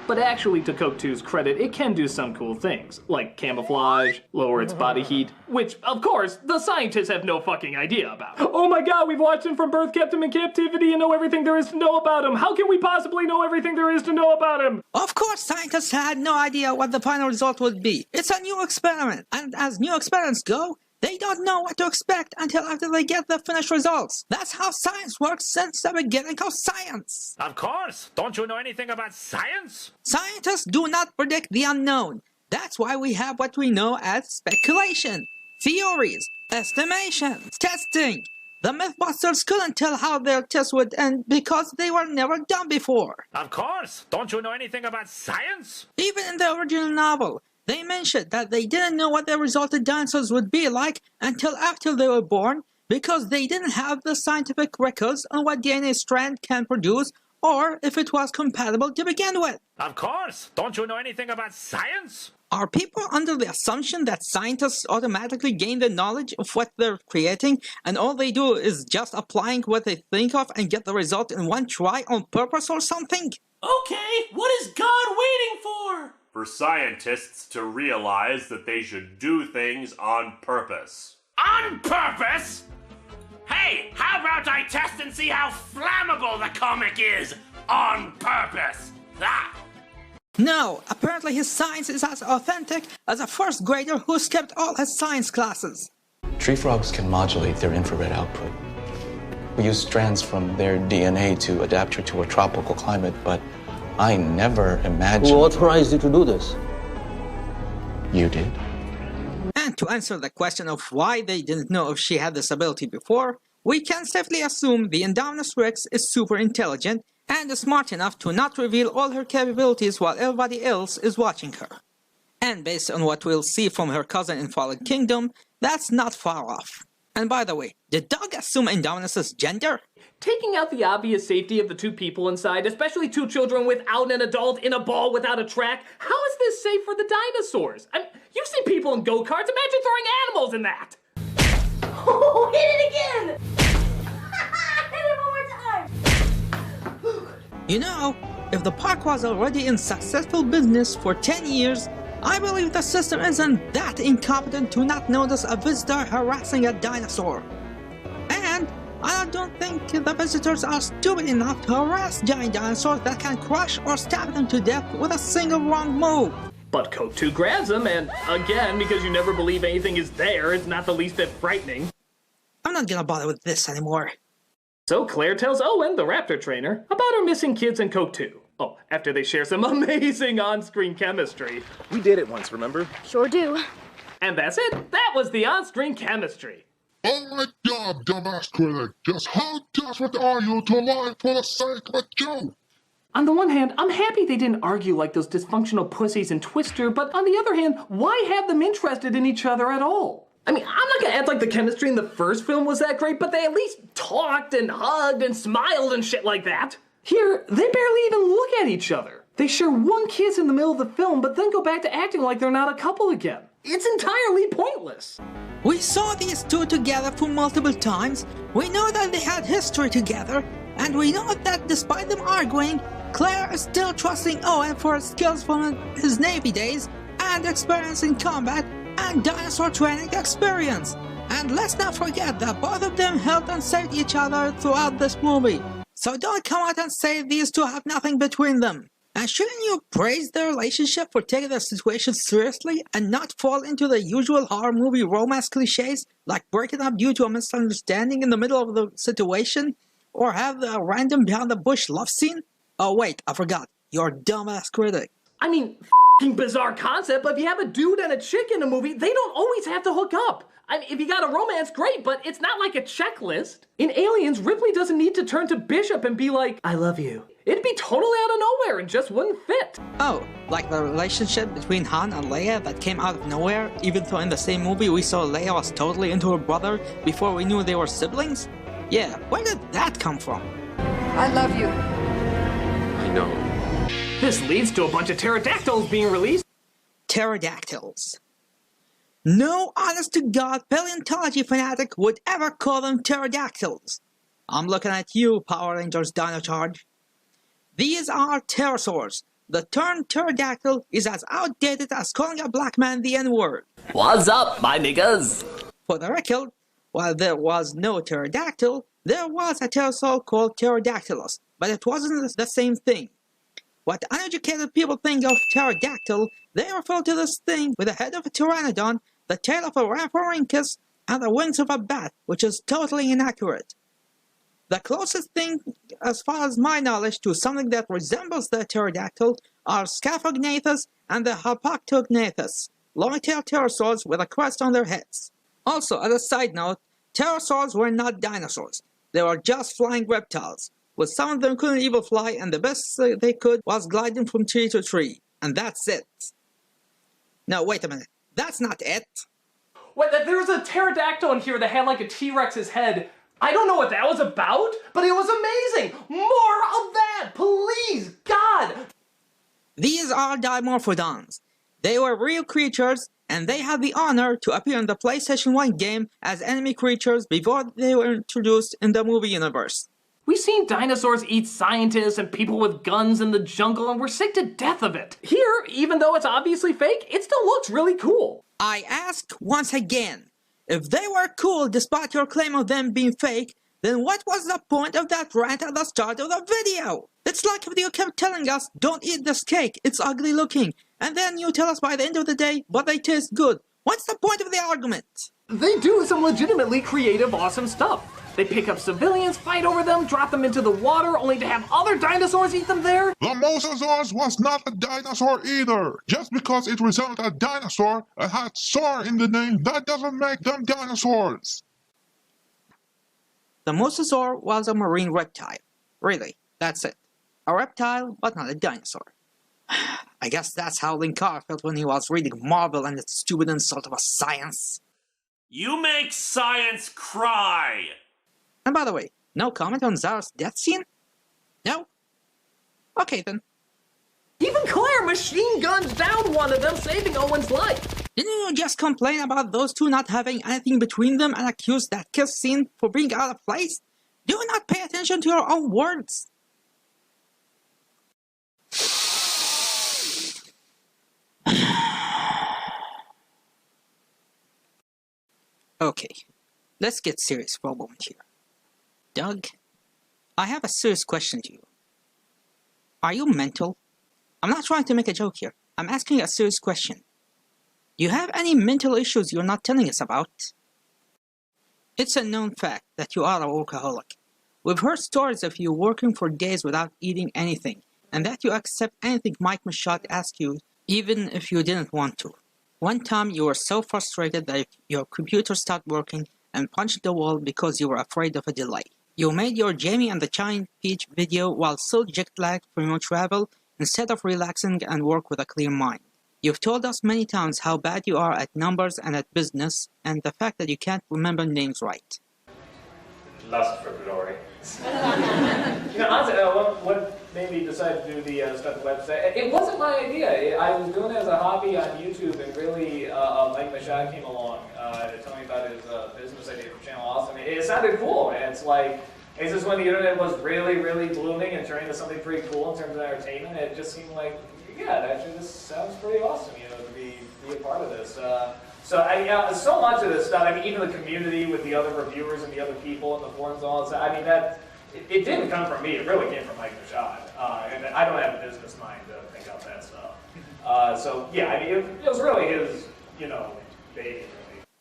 But actually, to Coke 2's credit, it can do some cool things, like camouflage, lower its body heat, which, of course, the scientists have no fucking idea about. Oh my god, we've watched him from birth, kept him in captivity, and know everything there is to know about him. How can we possibly know everything there is to know about him? Of course, scientists had no idea what the final result would be. It's a new experiment, and as new experiments go, they don't know what to expect until after they get the finished results. That's how science works since the beginning of science. Of course. Don't you know anything about science? Scientists do not predict the unknown. That's why we have what we know as speculation, theories, estimations, testing. The Mythbusters couldn't tell how their tests would end because they were never done before. Of course. Don't you know anything about science? Even in the original novel, they mentioned that they didn't know what the resulted dinosaurs would be like until after they were born because they didn't have the scientific records on what DNA strand can produce or if it was compatible to begin with. Of course. Don't you know anything about science? Are people under the assumption that scientists automatically gain the knowledge of what they're creating and all they do is just applying what they think of and get the result in one try on purpose or something? Okay, what is God waiting for? for scientists to realize that they should do things on purpose. On purpose? Hey, how about I test and see how flammable the comic is on purpose? Ah. No, apparently his science is as authentic as a first grader who skipped all his science classes. Tree frogs can modulate their infrared output. We use strands from their DNA to adapt her to a tropical climate, but I never imagined... Who authorized you to do this? You did. And to answer the question of why they didn't know if she had this ability before, we can safely assume the Indominus Rex is super intelligent and is smart enough to not reveal all her capabilities while everybody else is watching her. And based on what we'll see from her cousin in Fallen Kingdom, that's not far off. And by the way, did Doug assume Indominus's gender? Taking out the obvious safety of the two people inside, especially two children without an adult in a ball without a track, how is this safe for the dinosaurs? You've seen people in go-karts, imagine throwing animals in that! Oh, hit it again! Hit it one more time! You know, if the park was already in successful business for 10 years, I believe the system isn't that incompetent to not notice a visitor harassing a dinosaur. And I don't think the visitors are stupid enough to harass giant dinosaurs that can crush or stab them to death with a single wrong move. But Coke 2 grabs him, and again, because you never believe anything is there, it's not the least bit frightening. I'm not gonna bother with this anymore. So Claire tells Owen, the raptor trainer, about her missing kids in Coke 2. Oh, after they share some amazing on-screen chemistry. We did it once, remember? Sure do. And that's it. That was the on-screen chemistry. Oh my god, dumbass critic. Just how desperate are you to lie for the sake of a joke? On the one hand, I'm happy they didn't argue like those dysfunctional pussies in Twister, but on the other hand, why have them interested in each other at all? I mean, I'm not gonna act like the chemistry in the first film was that great, but they at least talked and hugged and smiled and shit like that. Here, they barely even look at each other. They share one kiss in the middle of the film, but then go back to acting like they're not a couple again. It's entirely pointless. We saw these two together for multiple times, we know that they had history together, and we know that despite them arguing, Claire is still trusting Owen for his skills from his Navy days, and experience in combat, and dinosaur training experience. And let's not forget that both of them helped and saved each other throughout this movie. So don't come out and say these two have nothing between them. And shouldn't you praise their relationship for taking their situation seriously and not fall into the usual horror movie romance cliches like breaking up due to a misunderstanding in the middle of the situation? Or have the random behind the bush love scene? Oh wait, I forgot. You're a dumbass critic. I mean, f***ing bizarre concept, but if you have a dude and a chick in a movie, they don't always have to hook up. I mean, if you got a romance, great, but it's not like a checklist. In Aliens, Ripley doesn't need to turn to Bishop and be like, I love you. It'd be totally out of nowhere and just wouldn't fit. Oh, like the relationship between Han and Leia that came out of nowhere, even though in the same movie we saw Leia was totally into her brother before we knew they were siblings? Yeah, where did that come from? I love you. I know. This leads to a bunch of pterodactyls being released. Pterodactyls. No honest-to-God paleontology fanatic would ever call them pterodactyls. I'm looking at you, Power Rangers Dino Charge. These are pterosaurs. The term pterodactyl is as outdated as calling a black man the N-word. What's up, my niggas? For the record, while there was no pterodactyl, there was a pterosaur called Pterodactylus, but it wasn't the same thing. What uneducated people think of pterodactyl, they refer to this thing with the head of a pteranodon, the tail of a rhamphorhynchus, and the wings of a bat, which is totally inaccurate. The closest thing, as far as my knowledge, to something that resembles the pterodactyl are Scaphognathus and the Harpactognathus, long-tailed pterosaurs with a crest on their heads. Also, as a side note, pterosaurs were not dinosaurs. They were just flying reptiles. With some of them couldn't even fly, and the best they could was gliding from tree to tree. And that's it. No, wait a minute. That's not it. Wait, there was a pterodactyl in here that had like a T-Rex's head. I don't know what that was about, but it was amazing! More of that, please, God! These are Dimorphodons. They were real creatures, and they had the honor to appear in the PlayStation 1 game as enemy creatures before they were introduced in the movie universe. We've seen dinosaurs eat scientists and people with guns in the jungle, and we're sick to death of it. Here, even though it's obviously fake, it still looks really cool. I ask once again, if they were cool despite your claim of them being fake, then what was the point of that rant at the start of the video? It's like if you kept telling us, don't eat this cake, it's ugly looking, and then you tell us by the end of the day, but they taste good. What's the point of the argument? They do some legitimately creative, awesome stuff. They pick up civilians, fight over them, drop them into the water, only to have other dinosaurs eat them there. The Mosasaurus was not a dinosaur either. Just because it resembled a dinosaur and had "saur" in the name, that doesn't make them dinosaurs. The mosasaur was a marine reptile. Really, that's it. A reptile, but not a dinosaur. I guess that's how Linkar felt when he was reading Marvel and its stupid insult of a science. You make science cry! And by the way, no comment on Zara's death scene? No? Okay then. Even Claire machine guns down one of them, saving Owen's life. Didn't you just complain about those two not having anything between them and accuse that kiss scene for being out of place? Do you not pay attention to your own words? Okay, let's get serious for a moment here. Doug, I have a serious question to you. Are you mental? I'm not trying to make a joke here. I'm asking a serious question. Do you have any mental issues you're not telling us about? It's a known fact that you are a workaholic. We've heard stories of you working for days without eating anything, and that you accept anything Mike Machado asks you, even if you didn't want to. One time you were so frustrated that your computer stopped working and punched the wall because you were afraid of a delay. You made your Jamie and the Giant Peach video while still jet-lagged from your travel instead of relaxing and work with a clear mind. You've told us many times how bad you are at numbers and at business, and the fact that you can't remember names right. Lust for glory. Honestly, what made me decide to do the stuff on the website? It wasn't my idea. I was doing it as a hobby on YouTube, and really, Mike Machado came along to tell me about his business idea for Channel Awesome. It sounded cool, and it's like, it's just when the internet was really, really blooming and turning into something pretty cool in terms of entertainment, it just seemed like, yeah, actually this sounds pretty awesome, to be a part of this. So much of this stuff, even the community with the other reviewers and the other people in the forums and all that, it didn't come from me, it really came from Mike Machado. And I don't have a business mind to think out that stuff. It was really his, baby.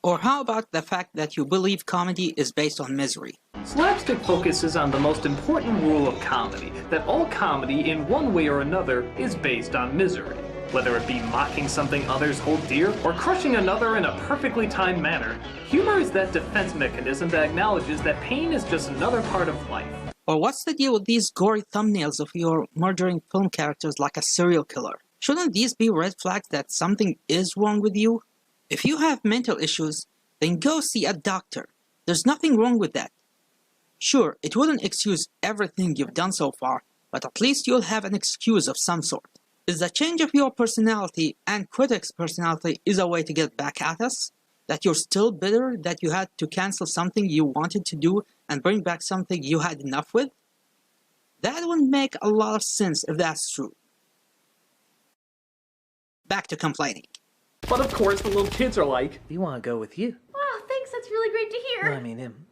Or how about the fact that you believe comedy is based on misery? Slapstick focuses on the most important rule of comedy, that all comedy, in one way or another, is based on misery. Whether it be mocking something others hold dear, or crushing another in a perfectly timed manner, humor is that defense mechanism that acknowledges that pain is just another part of life. Or what's the deal with these gory thumbnails of your murdering film characters like a serial killer? Shouldn't these be red flags that something is wrong with you? If you have mental issues, then go see a doctor. There's nothing wrong with that. Sure, it wouldn't excuse everything you've done so far, but at least you'll have an excuse of some sort. Is the change of your personality and Critic's personality is a way to get back at us? That you're still bitter that you had to cancel something you wanted to do and bring back something you had enough with? That would make a lot of sense if that's true. Back to complaining. But of course the little kids are like, We want to go with you. Wow, thanks, that's really great to hear. I mean him.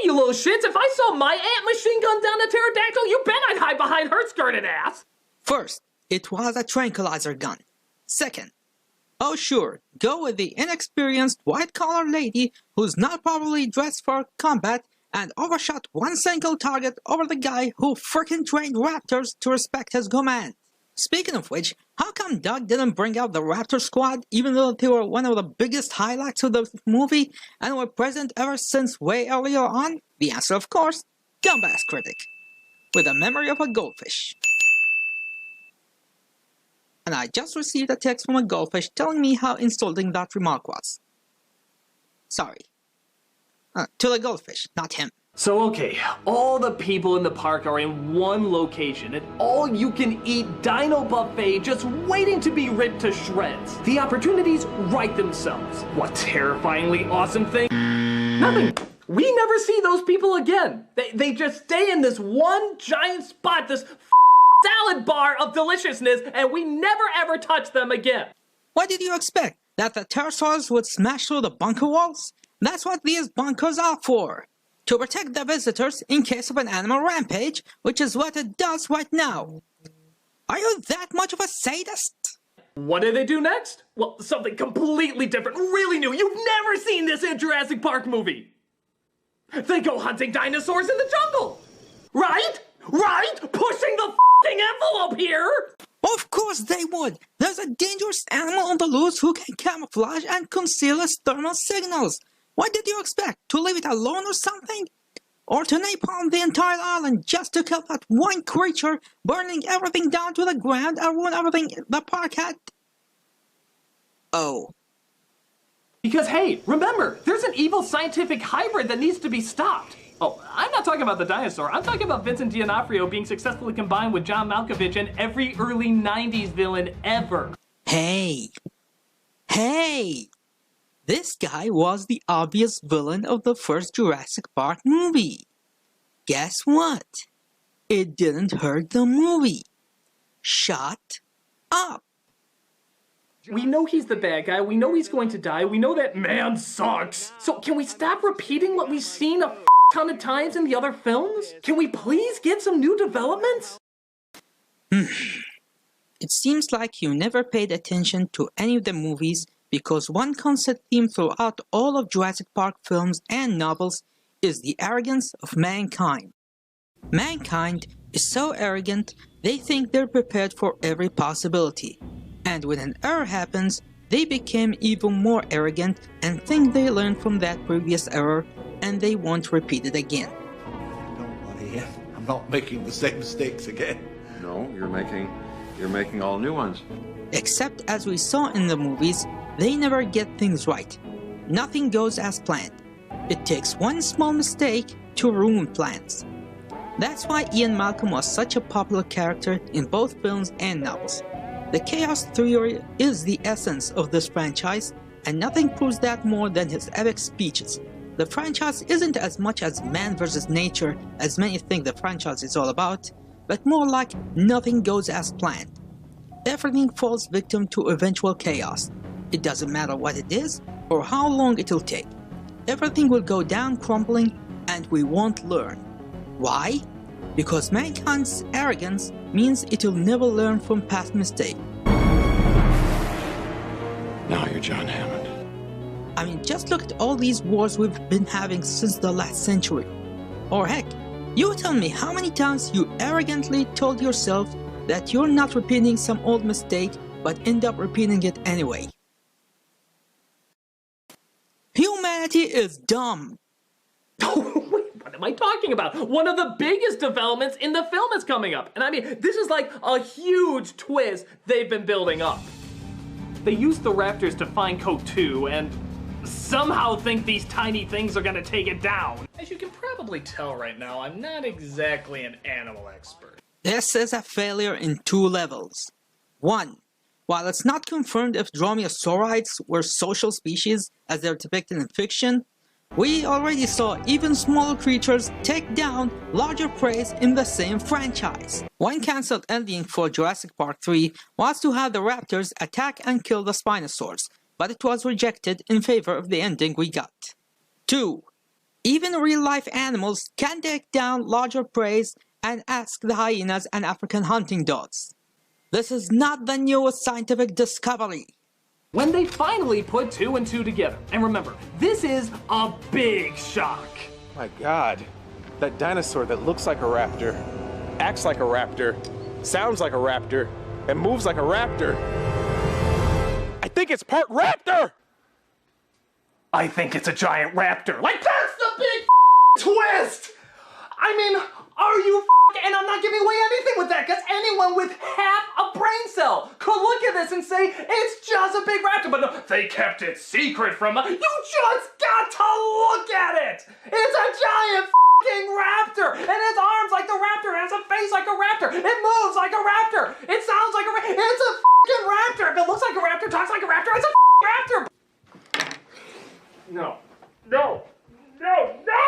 you little shits, if I saw my aunt machine gun down a pterodactyl, you bet I'd hide behind her skirted ass. First, it was a tranquilizer gun. Second, oh sure, go with the inexperienced white-collar lady who's not properly dressed for combat and overshot one single target over the guy who frickin' trained raptors to respect his command. Speaking of which, how come Doug didn't bring out the Raptor Squad even though they were one of the biggest highlights of the movie and were present ever since way earlier on? The answer, of course, Dumbass Critic, with a memory of a goldfish. And I just received a text from a goldfish telling me how insulting that remark was. Sorry. To the goldfish, not him. So okay, all the people in the park are in one location, and all-you-can-eat dino buffet just waiting to be ripped to shreds. The opportunities write themselves. What terrifyingly awesome thing? Nothing. We never see those people again. They just stay in this one giant spot, this salad bar of deliciousness, and we never ever touch them again. What did you expect? That the pterosaurs would smash through the bunker walls? That's what these bunkers are for. To protect the visitors in case of an animal rampage, which is what it does right now. Are you that much of a sadist? What do they do next? Well, something completely different, really new. You've never seen this in Jurassic Park movie. They go hunting dinosaurs in the jungle. Right? Right? Pushing the f***ing envelope here. Of course they would. There's a dangerous animal on the loose who can camouflage and conceal its thermal signals. What did you expect? To leave it alone or something? Or to napalm the entire island just to kill that one creature, burning everything down to the ground and ruin everything the park had? Oh. Because, hey, remember, there's an evil scientific hybrid that needs to be stopped. Oh, I'm not talking about the dinosaur. I'm talking about Vincent D'Onofrio being successfully combined with John Malkovich and every early 90s villain ever. Hey. This guy was the obvious villain of the first Jurassic Park movie. Guess what? It didn't hurt the movie. Shut up. We know he's the bad guy. We know he's going to die. We know that man sucks. So can we stop repeating what we've seen a ton of times in the other films? Can we please get some new developments? It seems like you never paid attention to any of the movies because one constant theme throughout all of Jurassic Park films and novels is the arrogance of mankind. Mankind is so arrogant, they think they're prepared for every possibility. And when an error happens, they become even more arrogant and think they learned from that previous error and they won't repeat it again. Don't worry, I'm not making the same mistakes again. No, you're making all new ones. Except as we saw in the movies, they never get things right. Nothing goes as planned. It takes one small mistake to ruin plans. That's why Ian Malcolm was such a popular character in both films and novels. The chaos theory is the essence of this franchise, and nothing proves that more than his epic speeches. The franchise isn't as much as man versus nature as many think the franchise is all about, but more like nothing goes as planned. Everything falls victim to eventual chaos. It doesn't matter what it is or how long it'll take. Everything will go down crumbling and we won't learn. Why? Because mankind's arrogance means it'll never learn from past mistakes. Now you're John Hammond. I mean, just look at all these wars we've been having since the last century. Or heck, you tell me how many times you arrogantly told yourself that you're not repeating some old mistake but end up repeating it anyway. Humanity is dumb. What am I talking about? One of the biggest developments in the film is coming up. And I mean, this is like a huge twist they've been building up. They used the raptors to find Code 2 and somehow think these tiny things are gonna take it down. As you can probably tell right now, I'm not exactly an animal expert. This is a failure in two levels. One, while it's not confirmed if dromaeosaurids were social species as they're depicted in fiction, we already saw even smaller creatures take down larger prey in the same franchise. One cancelled ending for Jurassic Park 3 was to have the raptors attack and kill the Spinosaurs, but it was rejected in favor of the ending we got. 2. Even real-life animals can take down larger prey and ask the hyenas and African hunting dogs. This is not the newest scientific discovery. When they finally put 2 and 2 together, and remember, this is a big shock. My God, that dinosaur that looks like a raptor, acts like a raptor, sounds like a raptor, and moves like a raptor. I think it's part raptor! I think it's a giant raptor. Like, that's the big twist! I mean, are you and I'm not giving away anything with that, because anyone with half a brain cell could look at this and say, it's just a big raptor, but no, they kept it secret from us. You just got to look at it! It's a giant raptor! And its arms like the raptor, and it's a face like a raptor, it moves like a raptor, it sounds like a raptor, it's a raptor! If it looks like a raptor, talks like a raptor, it's a raptor! No. No. No. No!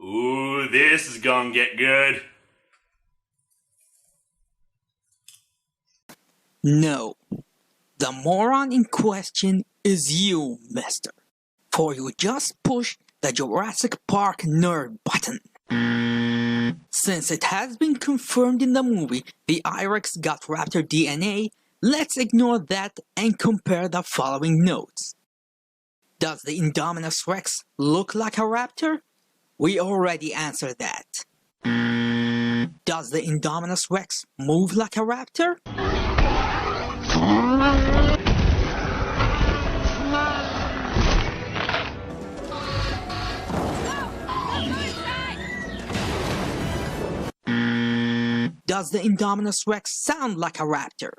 Ooh, this is gonna get good. No. The moron in question is you, mister. For you just pushed the Jurassic Park nerd button. Since it has been confirmed in the movie the I-Rex got raptor DNA, let's ignore that and compare the following notes. Does the Indominus Rex look like a raptor? We already answered that. Does the Indominus Rex move like a raptor? Does the Indominus Rex sound like a raptor?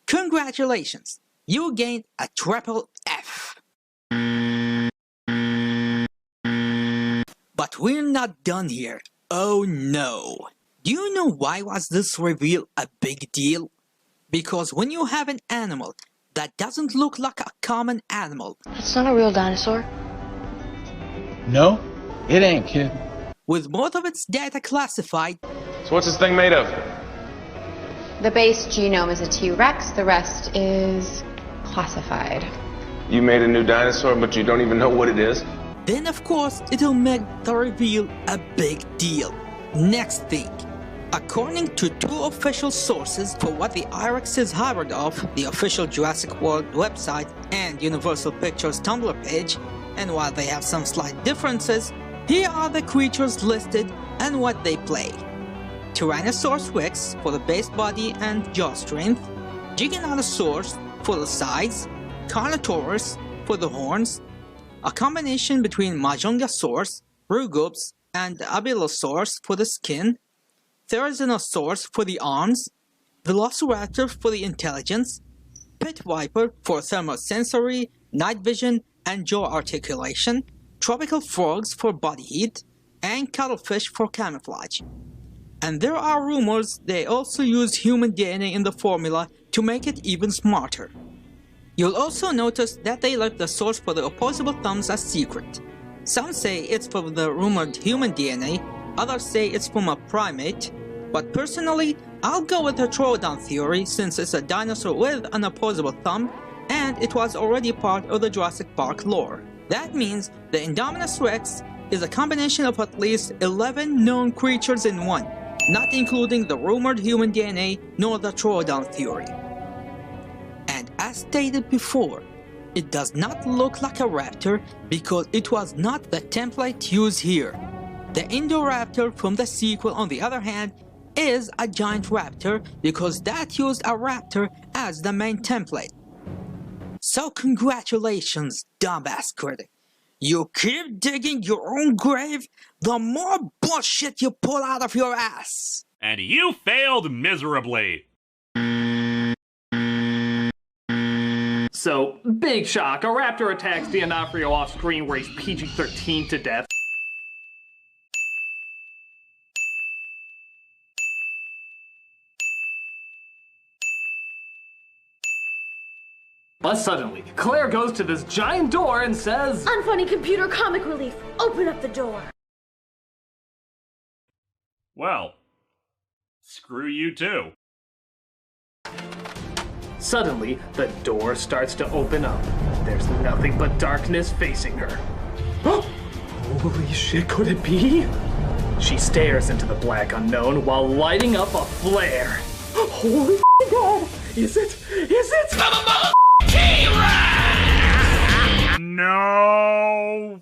Congratulations! You gained a triple F. But we're not done here. Oh no. Do you know why was this reveal a big deal? Because when you have an animal that doesn't look like a common animal. That's not a real dinosaur. No, it ain't, kid. With both of its data classified. So what's this thing made of? The base genome is a T-Rex, the rest is classified. You made a new dinosaur, but you don't even know what it is? Then of course it'll make the reveal a big deal. Next thing. According to two official sources for what the I-Rex is hybrid of, the official Jurassic World website and Universal Pictures Tumblr page, and while they have some slight differences, here are the creatures listed and what they play. Tyrannosaurus Rex for the base body and jaw strength, Giganotosaurus for the size, Carnotaurus for the horns, a combination between Majungasaurus, Rugops, and Abylosaurus for the skin, Therizinosaurus for the arms, Velociraptor for the intelligence, Pit Viper for thermosensory, night vision, and jaw articulation, tropical frogs for body heat, and cuttlefish for camouflage. And there are rumors they also use human DNA in the formula to make it even smarter. You'll also notice that they left the source for the opposable thumbs as secret. Some say it's from the rumored human DNA, others say it's from a primate, but personally, I'll go with the Troodon theory since it's a dinosaur with an opposable thumb, and it was already part of the Jurassic Park lore. That means the Indominus Rex is a combination of at least 11 known creatures in one, not including the rumored human DNA nor the Troodon theory. And as stated before, it does not look like a raptor because it was not the template used here. The Indoraptor from the sequel, on the other hand, is a giant raptor because that used a raptor as the main template. So congratulations, dumbass critic. You keep digging your own grave, the more bullshit you pull out of your ass. And you failed miserably. So, big shock, a raptor attacks D'Onofrio off screen where he's PG-13 to death. But suddenly, Claire goes to this giant door and says, Unfunny computer comic relief, open up the door. Well, screw you too. Suddenly, the door starts to open up. There's nothing but darkness facing her. Holy shit, could it be? She stares into the black unknown while lighting up a flare. Holy god! Is it? Is it? No!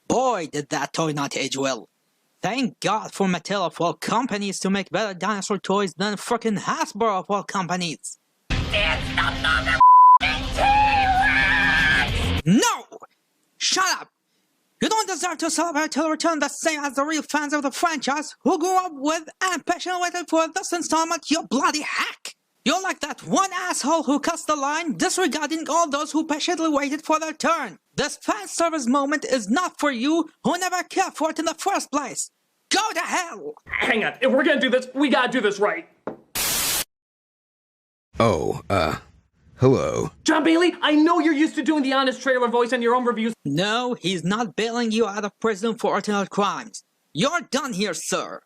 Boy, did that toy not age well. Thank God for Mattel of all companies to make better dinosaur toys than frickin' Hasbro of all companies. It's the mother T-Rex! No! Shut up! You don't deserve to celebrate till return the same as the real fans of the franchise who grew up with and passionately waited for this installment, you bloody hack! You're like that one asshole who cuts the line, disregarding all those who patiently waited for their turn. This fan service moment is not for you who never cared for it in the first place. Go to hell! Hang on, if we're gonna do this, we gotta do this right. Oh, hello. John Bailey, I know you're used to doing the honest trailer voice on your own reviews. No, he's not bailing you out of prison for original crimes. You're done here, sir.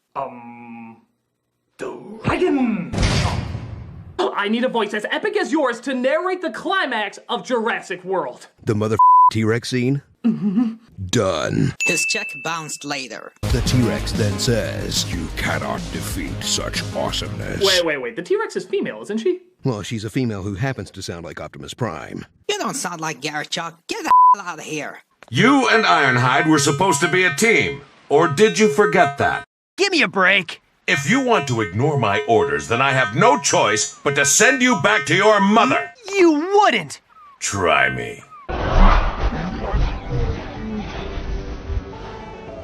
I need a voice as epic as yours to narrate the climax of Jurassic World. The mother T-Rex scene? Done. His check bounced later. The T-Rex then says, "You cannot defeat such awesomeness." Wait. The T-Rex is female, isn't she? Well, she's a female who happens to sound like Optimus Prime. You don't sound like Garrett Chuck. Get the hell out of here. You and Ironhide were supposed to be a team. Or did you forget that? Give me a break. If you want to ignore my orders, then I have no choice but to send you back to your mother. You wouldn't. Try me.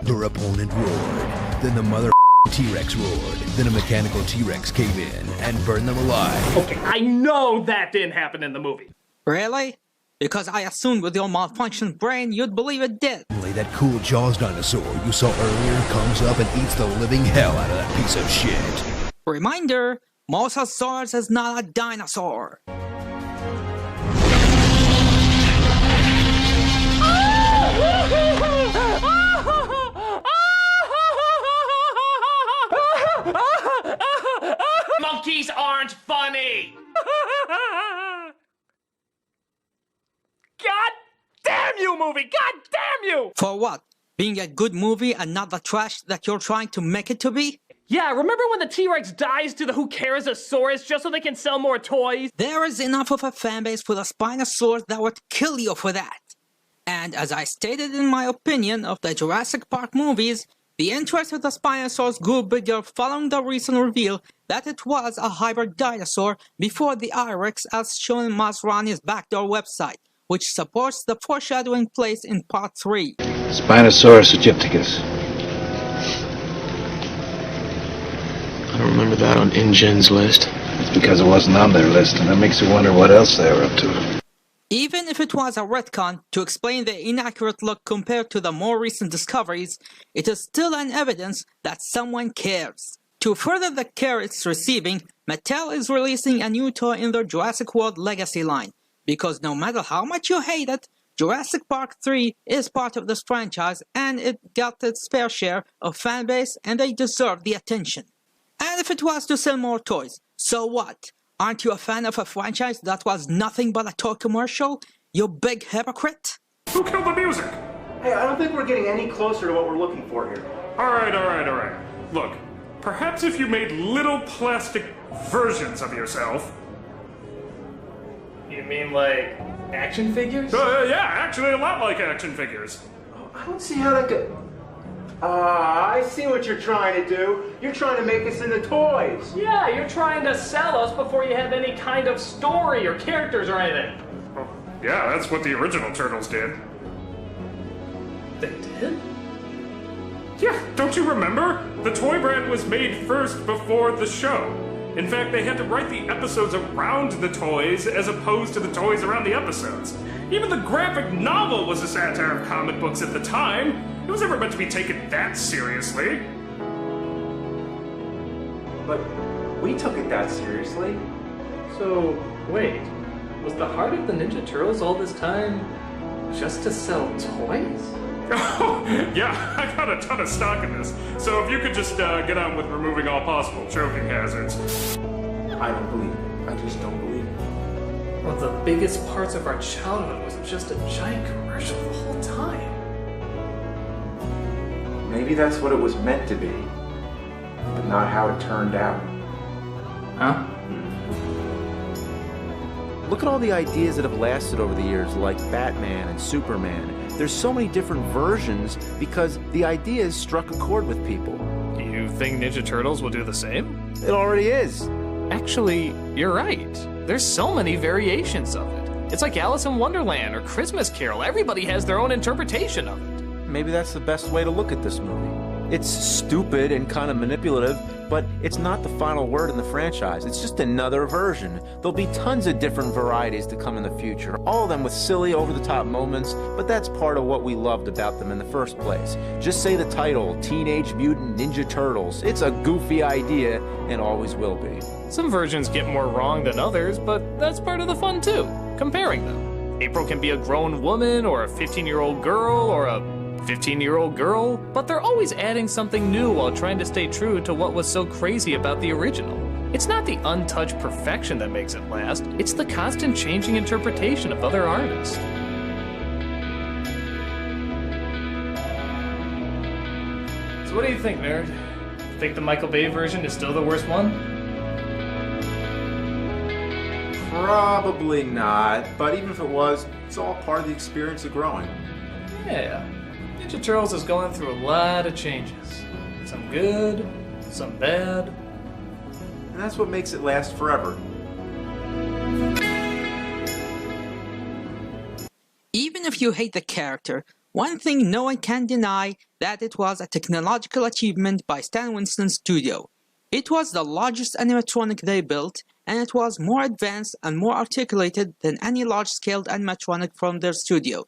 Their opponent roared. Then the mother T-Rex roared. Then a mechanical T-Rex came in and burned them alive. Okay, I know that didn't happen in the movie. Really? Because I assumed with your malfunctioned brain you'd believe it did. That cool Jaws dinosaur you saw earlier comes up and eats the living hell out of that piece of shit. Reminder, Mosasaurus is not a dinosaur. Monkeys aren't funny! God damn you, movie! God damn you! For what? Being a good movie and not the trash that you're trying to make it to be? Yeah, remember when the T-Rex dies to the Who Cares-osaurus just so they can sell more toys? There is enough of a fanbase for the Spinosaurus that would kill you for that. And as I stated in my opinion of the Jurassic Park movies, the interest of the Spinosaurus grew bigger following the recent reveal that it was a hybrid dinosaur before the I-Rex as shown in Masrani's backdoor website, which supports the foreshadowing placed in Part 3. Spinosaurus aegypticus. I don't remember that on InGen's list. It's because it wasn't on their list, and that makes you wonder what else they were up to. Even if it was a retcon to explain the inaccurate look compared to the more recent discoveries, it is still an evidence that someone cares. To further the care it's receiving, Mattel is releasing a new toy in their Jurassic World Legacy line. Because no matter how much you hate it, Jurassic Park 3 is part of this franchise and it got its fair share of fanbase and they deserve the attention. And if it was to sell more toys, so what? Aren't you a fan of a franchise that was nothing but a toy commercial? You big hypocrite? Who killed the music? Hey, I don't think we're getting any closer to what we're looking for here. Alright. Look, perhaps if you made little plastic versions of yourself. You mean like action figures? Yeah, actually a lot like action figures. I don't see how that could... I see what you're trying to do. You're trying to make us into toys. Yeah, you're trying to sell us before you have any kind of story or characters or anything. Oh, yeah, that's what the original Turtles did. They did? Yeah, don't you remember? The toy brand was made first before the show. In fact, they had to write the episodes around the toys as opposed to the toys around the episodes. Even the graphic novel was a satire of comic books at the time. It was never meant to be taken that seriously. But we took it that seriously. So, wait. Was the heart of the Ninja Turtles all this time just to sell toys? Oh, yeah, I got a ton of stock in this. So if you could just get on with removing all possible choking hazards. I don't believe it. I just don't believe it. Well, the biggest parts of our childhood was just a giant commercial the whole time. Maybe that's what it was meant to be, but not how it turned out. Huh? Look at all the ideas that have lasted over the years, like Batman and Superman. There's so many different versions because the ideas struck a chord with people. You think Ninja Turtles will do the same? It already is. Actually, you're right. There's so many variations of it. It's like Alice in Wonderland or Christmas Carol. Everybody has their own interpretation of it. Maybe that's the best way to look at this movie. It's stupid and kind of manipulative, but it's not the final word in the franchise. It's just another version. There'll be tons of different varieties to come in the future, all of them with silly, over-the-top moments, but that's part of what we loved about them in the first place. Just say the title, Teenage Mutant Ninja Turtles. It's a goofy idea, and always will be. Some versions get more wrong than others, but that's part of the fun too, comparing them. April can be a grown woman, or a 15-year-old girl, or a 15-year-old girl, but they're always adding something new while trying to stay true to what was so crazy about the original. It's not the untouched perfection that makes it last, it's the constant changing interpretation of other artists. So what do you think, nerd? Think the Michael Bay version is still the worst one? Probably not, but even if it was, it's all part of the experience of growing. Yeah. Ninja Turtles is going through a lot of changes. Some good, some bad. And that's what makes it last forever. Even if you hate the character, one thing no one can deny that it was a technological achievement by Stan Winston's studio. It was the largest animatronic they built, and it was more advanced and more articulated than any large-scale animatronic from their studio.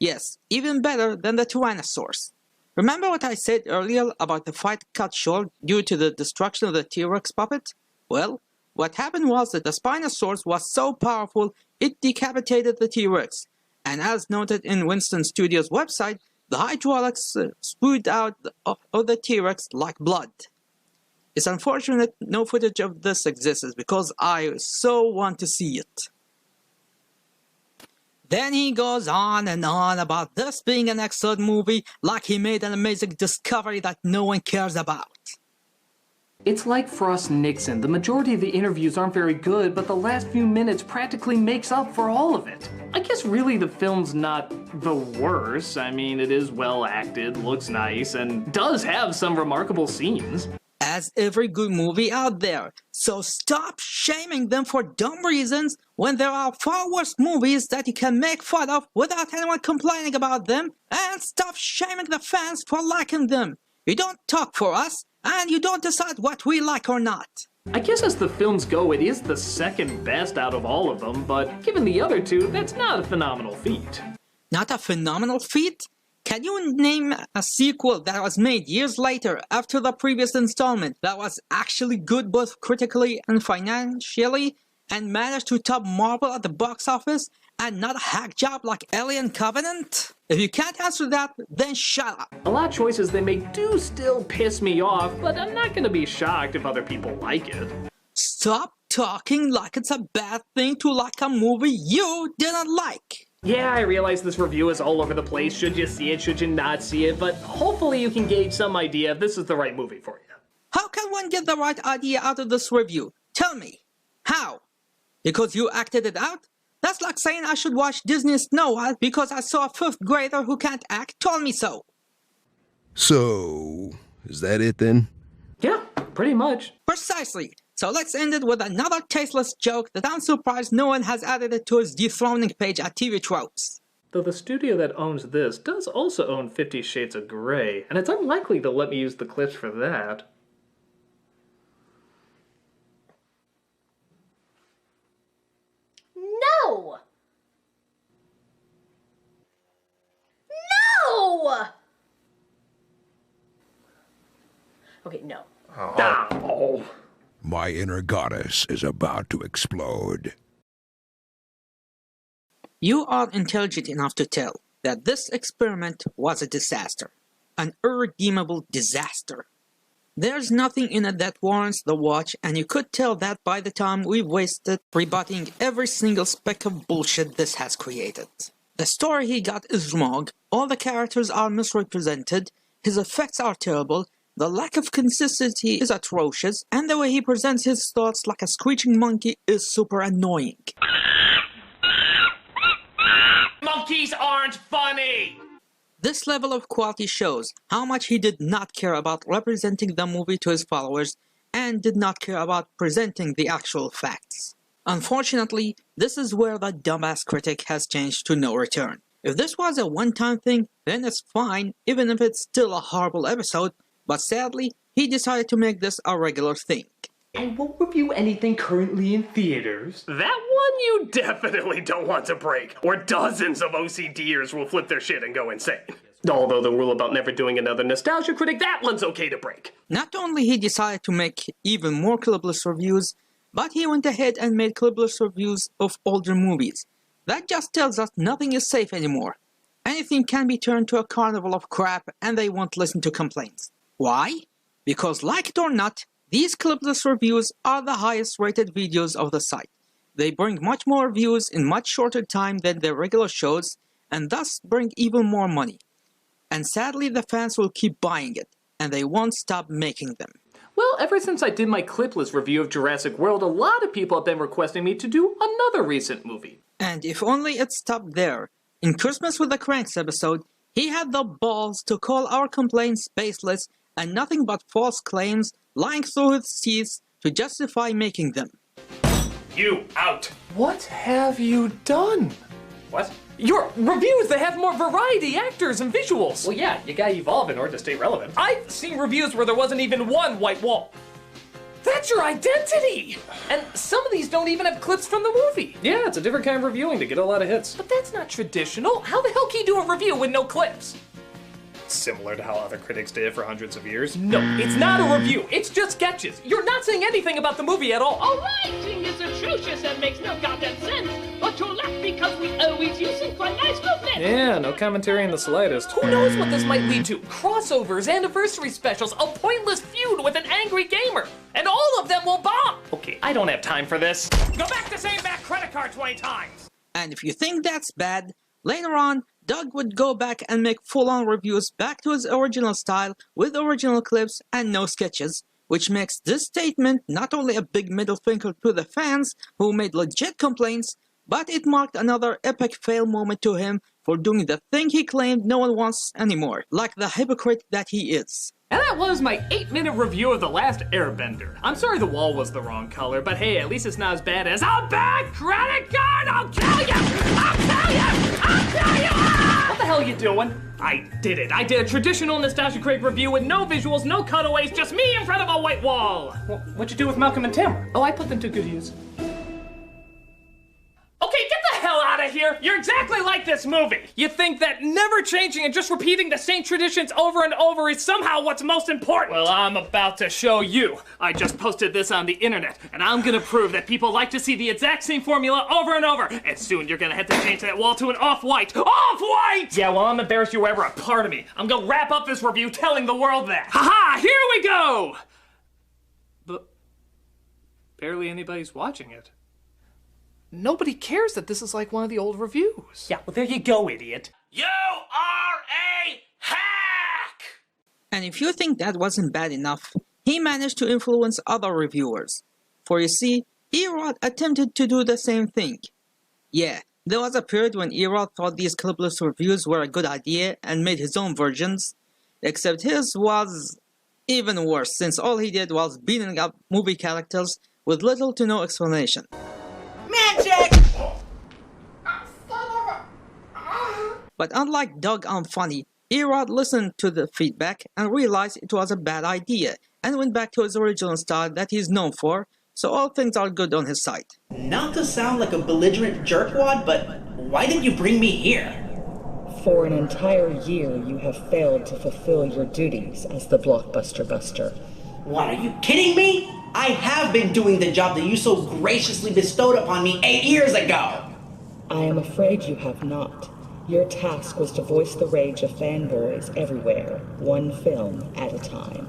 Yes, even better than the Tyrannosaurus. Remember what I said earlier about the fight cut short due to the destruction of the T-Rex puppet? Well, what happened was that the Spinosaurus was so powerful it decapitated the T-Rex, and as noted in Winston Studios' website, the hydraulics spewed out of the T-Rex like blood. It's unfortunate no footage of this exists because I so want to see it. Then he goes on and on about this being an excellent movie, like he made an amazing discovery that no one cares about. It's like Frost Nixon. The majority of the interviews aren't very good, but the last few minutes practically makes up for all of it. I guess really the film's not the worst. I mean, it is well acted, looks nice, and does have some remarkable scenes. As every good movie out there. So stop shaming them for dumb reasons when there are far worse movies that you can make fun of without anyone complaining about them, and stop shaming the fans for liking them. You don't talk for us, and you don't decide what we like or not. I guess as the films go, it is the second best out of all of them, but given the other two, that's not a phenomenal feat. Not a phenomenal feat? Can you name a sequel that was made years later after the previous installment that was actually good both critically and financially and managed to top Marvel at the box office and not a hack job like Alien Covenant? If you can't answer that, then shut up. A lot of choices they make do still piss me off, but I'm not gonna be shocked if other people like it. Stop talking like it's a bad thing to like a movie you didn't like. Yeah, I realize this review is all over the place. Should you see it, should you not see it? But hopefully you can gauge some idea if this is the right movie for you. How can one get the right idea out of this review? Tell me. How? Because you acted it out? That's like saying I should watch Disney Snow White because I saw a 5th grader who can't act told me so. So, is that it then? Yeah, pretty much. Precisely. So let's end it with another tasteless joke that I'm surprised no one has added it to his dethroning page at TV Tropes. Though the studio that owns this does also own 50 Shades of Grey, and it's unlikely they'll let me use the clips for that. No! No! Okay, no. Oh. My inner goddess is about to explode. You are intelligent enough to tell that this experiment was a disaster. An irredeemable disaster. There's nothing in it that warrants the watch, and you could tell that by the time we've wasted rebutting every single speck of bullshit this has created. The story he got is wrong, all the characters are misrepresented, his effects are terrible, the lack of consistency is atrocious, and the way he presents his thoughts like a screeching monkey is super annoying. Monkeys aren't funny! This level of quality shows how much he did not care about representing the movie to his followers and did not care about presenting the actual facts. Unfortunately, this is where the dumbass critic has changed to no return. If this was a one-time thing, then it's fine, even if it's still a horrible episode, But sadly, he decided to make this a regular thing. I won't review anything currently in theaters. That one you definitely don't want to break, or dozens of OCDers will flip their shit and go insane. Although the rule about never doing another Nostalgia Critic, that one's okay to break. Not only he decided to make even more clipless reviews, but he went ahead and made clipless reviews of older movies. That just tells us nothing is safe anymore. Anything can be turned to a carnival of crap and they won't listen to complaints. Why? Because like it or not, these clipless reviews are the highest rated videos of the site. They bring much more views in much shorter time than their regular shows, and thus bring even more money. And sadly the fans will keep buying it, and they won't stop making them. Well, ever since I did my clipless review of Jurassic World, a lot of people have been requesting me to do another recent movie. And if only it stopped there. In Christmas with the Cranks episode, he had the balls to call our complaints baseless and nothing but false claims, lying through his teeth to justify making them. You out. What have you done? What? Your reviews, they have more variety, actors, and visuals. Well, yeah, you gotta evolve in order to stay relevant. I've seen reviews where there wasn't even one white wall. That's your identity! And some of these don't even have clips from the movie. Yeah, it's a different kind of reviewing to get a lot of hits. But that's not traditional. How the hell can you do a review with no clips? Similar to how other critics did it for hundreds of years. No, it's not a review. It's just sketches. You're not saying anything about the movie at all. Our writing is atrocious and makes no goddamn sense, but you're left because we always use it for nice movement. Yeah, no commentary in the slightest. Who knows what this might lead to? Crossovers, anniversary specials, a pointless feud with an angry gamer. And all of them will bomb. Okay, I don't have time for this. Go back to saying back credit card 20 times. And if you think that's bad, later on, Doug would go back and make full-on reviews back to his original style with original clips and no sketches, which makes this statement not only a big middle finger to the fans who made legit complaints, but it marked another epic fail moment to him for doing the thing he claimed no one wants anymore, like the hypocrite that he is. And that was my 8-minute review of The Last Airbender. I'm sorry the wall was the wrong color, but hey, at least it's not as bad as a bad credit card! I'll kill you! I'll kill you! I'll kill you! What the hell are you doing? I did it. I did a traditional Nostalgia Critic review with no visuals, no cutaways, just me in front of a white wall! Well, what'd you do with Malcolm and Tim? Oh, I put them to good use. Okay, get the hell out of here! You're exactly like this movie! You think that never changing and just repeating the same traditions over and over is somehow what's most important? Well, I'm about to show you. I just posted this on the internet, and I'm gonna prove that people like to see the exact same formula over and over, and soon you're gonna have to change that wall to an off-white. Off-white! Yeah, well, I'm embarrassed you were ever a part of me. I'm gonna wrap up this review telling the world that. Haha, here we go! But barely anybody's watching it. Nobody cares that this is like one of the old reviews. Yeah, well, there you go, idiot. You are a hack! And if you think that wasn't bad enough, he managed to influence other reviewers. For you see, Erod attempted to do the same thing. Yeah, there was a period when Erod thought these clipless reviews were a good idea and made his own versions, except his was even worse since all he did was beating up movie characters with little to no explanation. Magic! But unlike Doug on Funny, Erod listened to the feedback and realized it was a bad idea and went back to his original style that he's known for, so all things are good on his side. Not to sound like a belligerent jerkwad, but why did you bring me here? For an entire year, you have failed to fulfill your duties as the Blockbuster Buster. What, are you kidding me? I have been doing the job that you so graciously bestowed upon me 8 years ago! I am afraid you have not. Your task was to voice the rage of fanboys everywhere, one film at a time.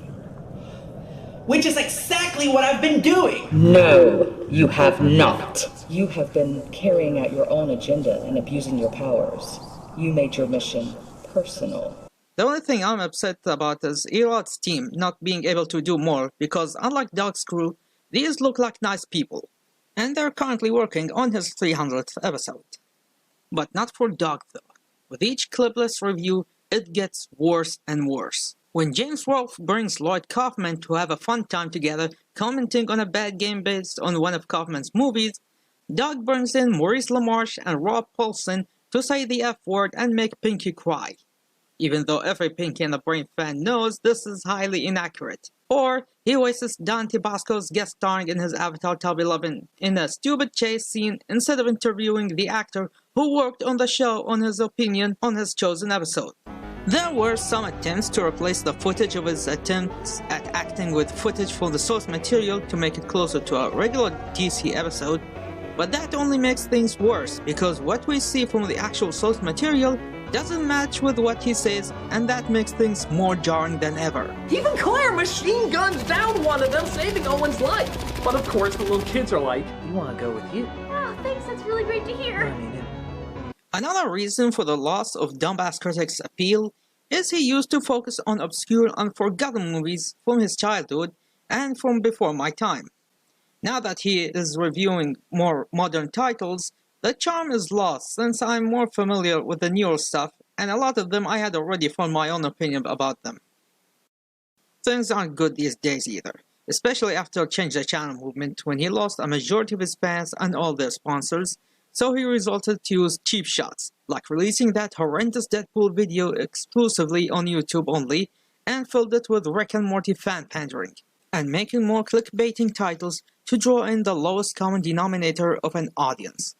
Which is exactly what I've been doing! No, you have not. You have been carrying out your own agenda and abusing your powers. You made your mission personal. The only thing I'm upset about is Erod's team not being able to do more because unlike Doug's crew, these look like nice people. And they're currently working on his 300th episode. But not for Doug though. With each clipless review, it gets worse and worse. When James Rolfe brings Lloyd Kaufman to have a fun time together commenting on a bad game based on one of Kaufman's movies, Doug brings in Maurice LaMarche and Rob Paulsen to say the F word and make Pinky cry. even though every Pinky and the Brain fan knows this is highly inaccurate. Or he wastes Dante Basco's guest starring in his Avatar Tubby Lovin' in a stupid chase scene instead of interviewing the actor who worked on the show on his opinion on his chosen episode. There were some attempts to replace the footage of his attempts at acting with footage from the source material to make it closer to a regular DC episode, but that only makes things worse because what we see from the actual source material doesn't match with what he says, and that makes things more jarring than ever. Even Claire machine guns down one of them, saving Owen's life. But of course the little kids are like, we want to go with you. Oh, thanks, that's really great to hear. Another reason for the loss of Dumbass Critic's appeal is he used to focus on obscure and forgotten movies from his childhood and from before my time. Now that he is reviewing more modern titles, the charm is lost since I'm more familiar with the newer stuff, and a lot of them I had already formed my own opinion about them. Things aren't good these days either, especially after Change the Channel movement when he lost a majority of his fans and all their sponsors, so he resorted to use cheap shots, like releasing that horrendous Deadpool video exclusively on YouTube only, and filled it with Rick and Morty fan pandering, and making more clickbaiting titles to draw in the lowest common denominator of an audience.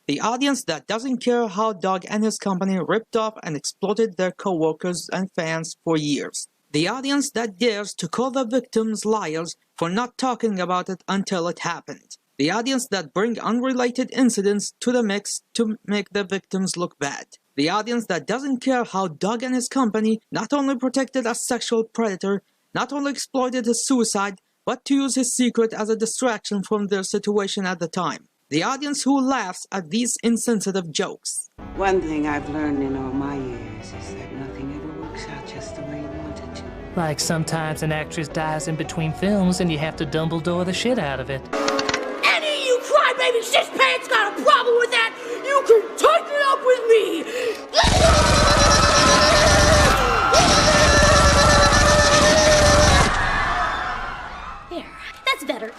The audience that doesn't care how Doug and his company ripped off and exploited their co-workers and fans for years. The audience that dares to call the victims liars for not talking about it until it happened. The audience that bring unrelated incidents to the mix to make the victims look bad. The audience that doesn't care how Doug and his company not only protected a sexual predator, not only exploited his suicide, but to use his secret as a distraction from their situation at the time. The audience who laughs at these insensitive jokes. One thing I've learned in all my years is that nothing ever works out just the way you want it to. Like sometimes an actress dies in between films and you have to Dumbledore the shit out of it. Any of you crybaby shit pants got a problem with that? You can take it up with me! There, that's better.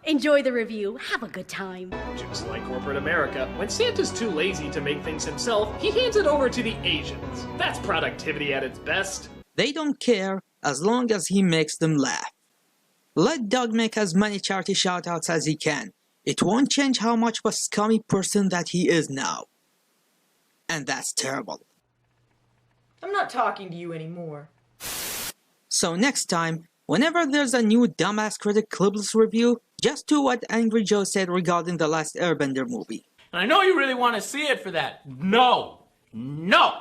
Enjoy the review. Have a good time. Just like corporate America, when Santa's too lazy to make things himself, he hands it over to the Asians. That's productivity at its best. They don't care as long as he makes them laugh. Let Doug make as many charity shoutouts as he can. It won't change how much of a scummy person that he is now. And that's terrible. I'm not talking to you anymore. So next time, whenever there's a new Dumbass Critic Clipless review, just do what Angry Joe said regarding the last Airbender movie. And I know you really want to see it for that. No! No!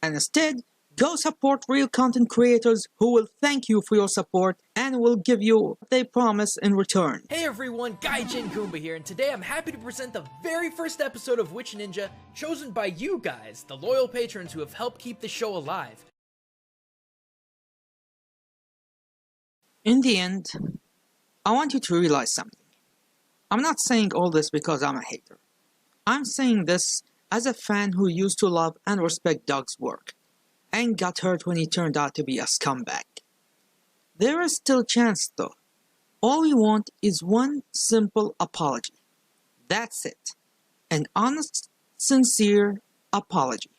And instead, go support real content creators who will thank you for your support and will give you what they promise in return. Hey everyone, Gaijin Goomba here, and today I'm happy to present the very first episode of Witch Ninja, chosen by you guys, the loyal patrons who have helped keep the show alive. In the end, I want you to realize something. I'm not saying all this because I'm a hater. I'm saying this as a fan who used to love and respect Doug's work, and got hurt when he turned out to be a scumbag. There is still chance though. All we want is one simple apology. That's it. An honest, sincere apology.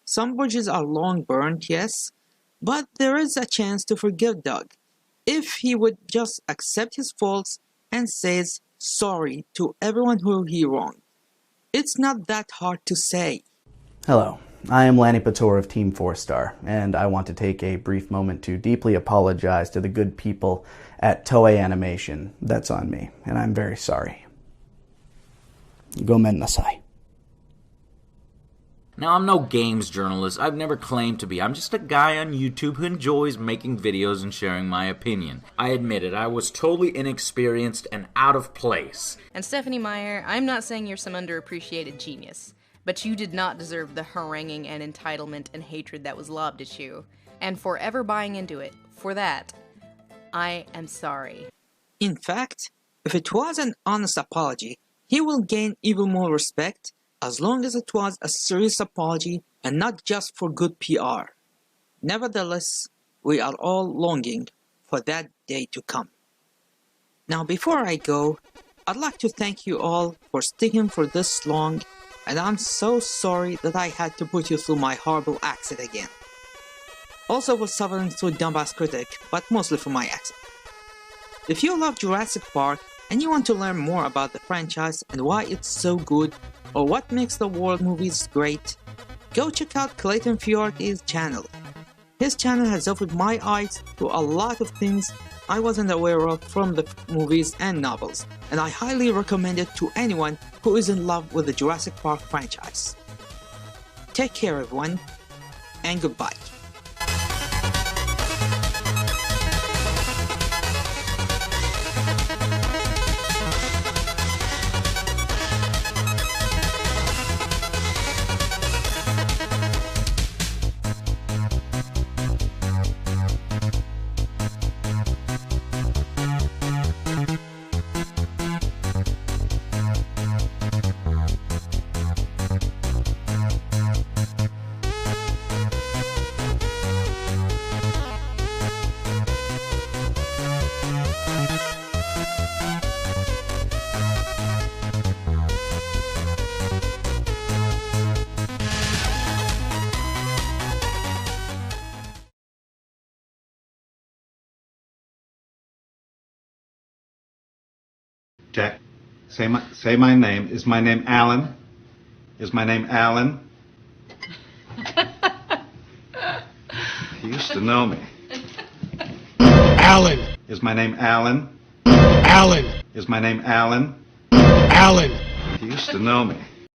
Some bridges are long burned, yes, but there is a chance to forgive Doug if he would just accept his faults and says sorry to everyone who he wronged. It's not that hard to say. Hello, I am Lanny Pator of Team 4-Star, and I want to take a brief moment to deeply apologize to the good people at Toei Animation. That's on me, and I'm very sorry. Gomen nasai. Now, I'm no games journalist. I've never claimed to be. I'm just a guy on YouTube who enjoys making videos and sharing my opinion. I admit it, I was totally inexperienced and out of place. And Stephanie Meyer, I'm not saying you're some underappreciated genius, but you did not deserve the haranguing and entitlement and hatred that was lobbed at you. And for ever buying into it, for that, I am sorry. In fact, if it was an honest apology, he will gain even more respect as long as it was a serious apology and not just for good PR. Nevertheless, we are all longing for that day to come. Now before I go, I'd like to thank you all for sticking for this long, and I'm so sorry that I had to put you through my horrible accent again. Also for suffering through dumbass Critic, but mostly for my accent. If you love Jurassic Park and you want to learn more about the franchise and why it's so good, or what makes the world movies great, go check out Clayton Fiorti's channel. His channel has opened my eyes to a lot of things I wasn't aware of from the movies and novels, and I highly recommend it to anyone who is in love with the Jurassic Park franchise. Take care everyone, and goodbye. Jack, say my name. Is my name Alan? Is my name Alan? He used to know me. Alan. Is my name Alan? Alan. Is my name Alan? Alan. He used to know me.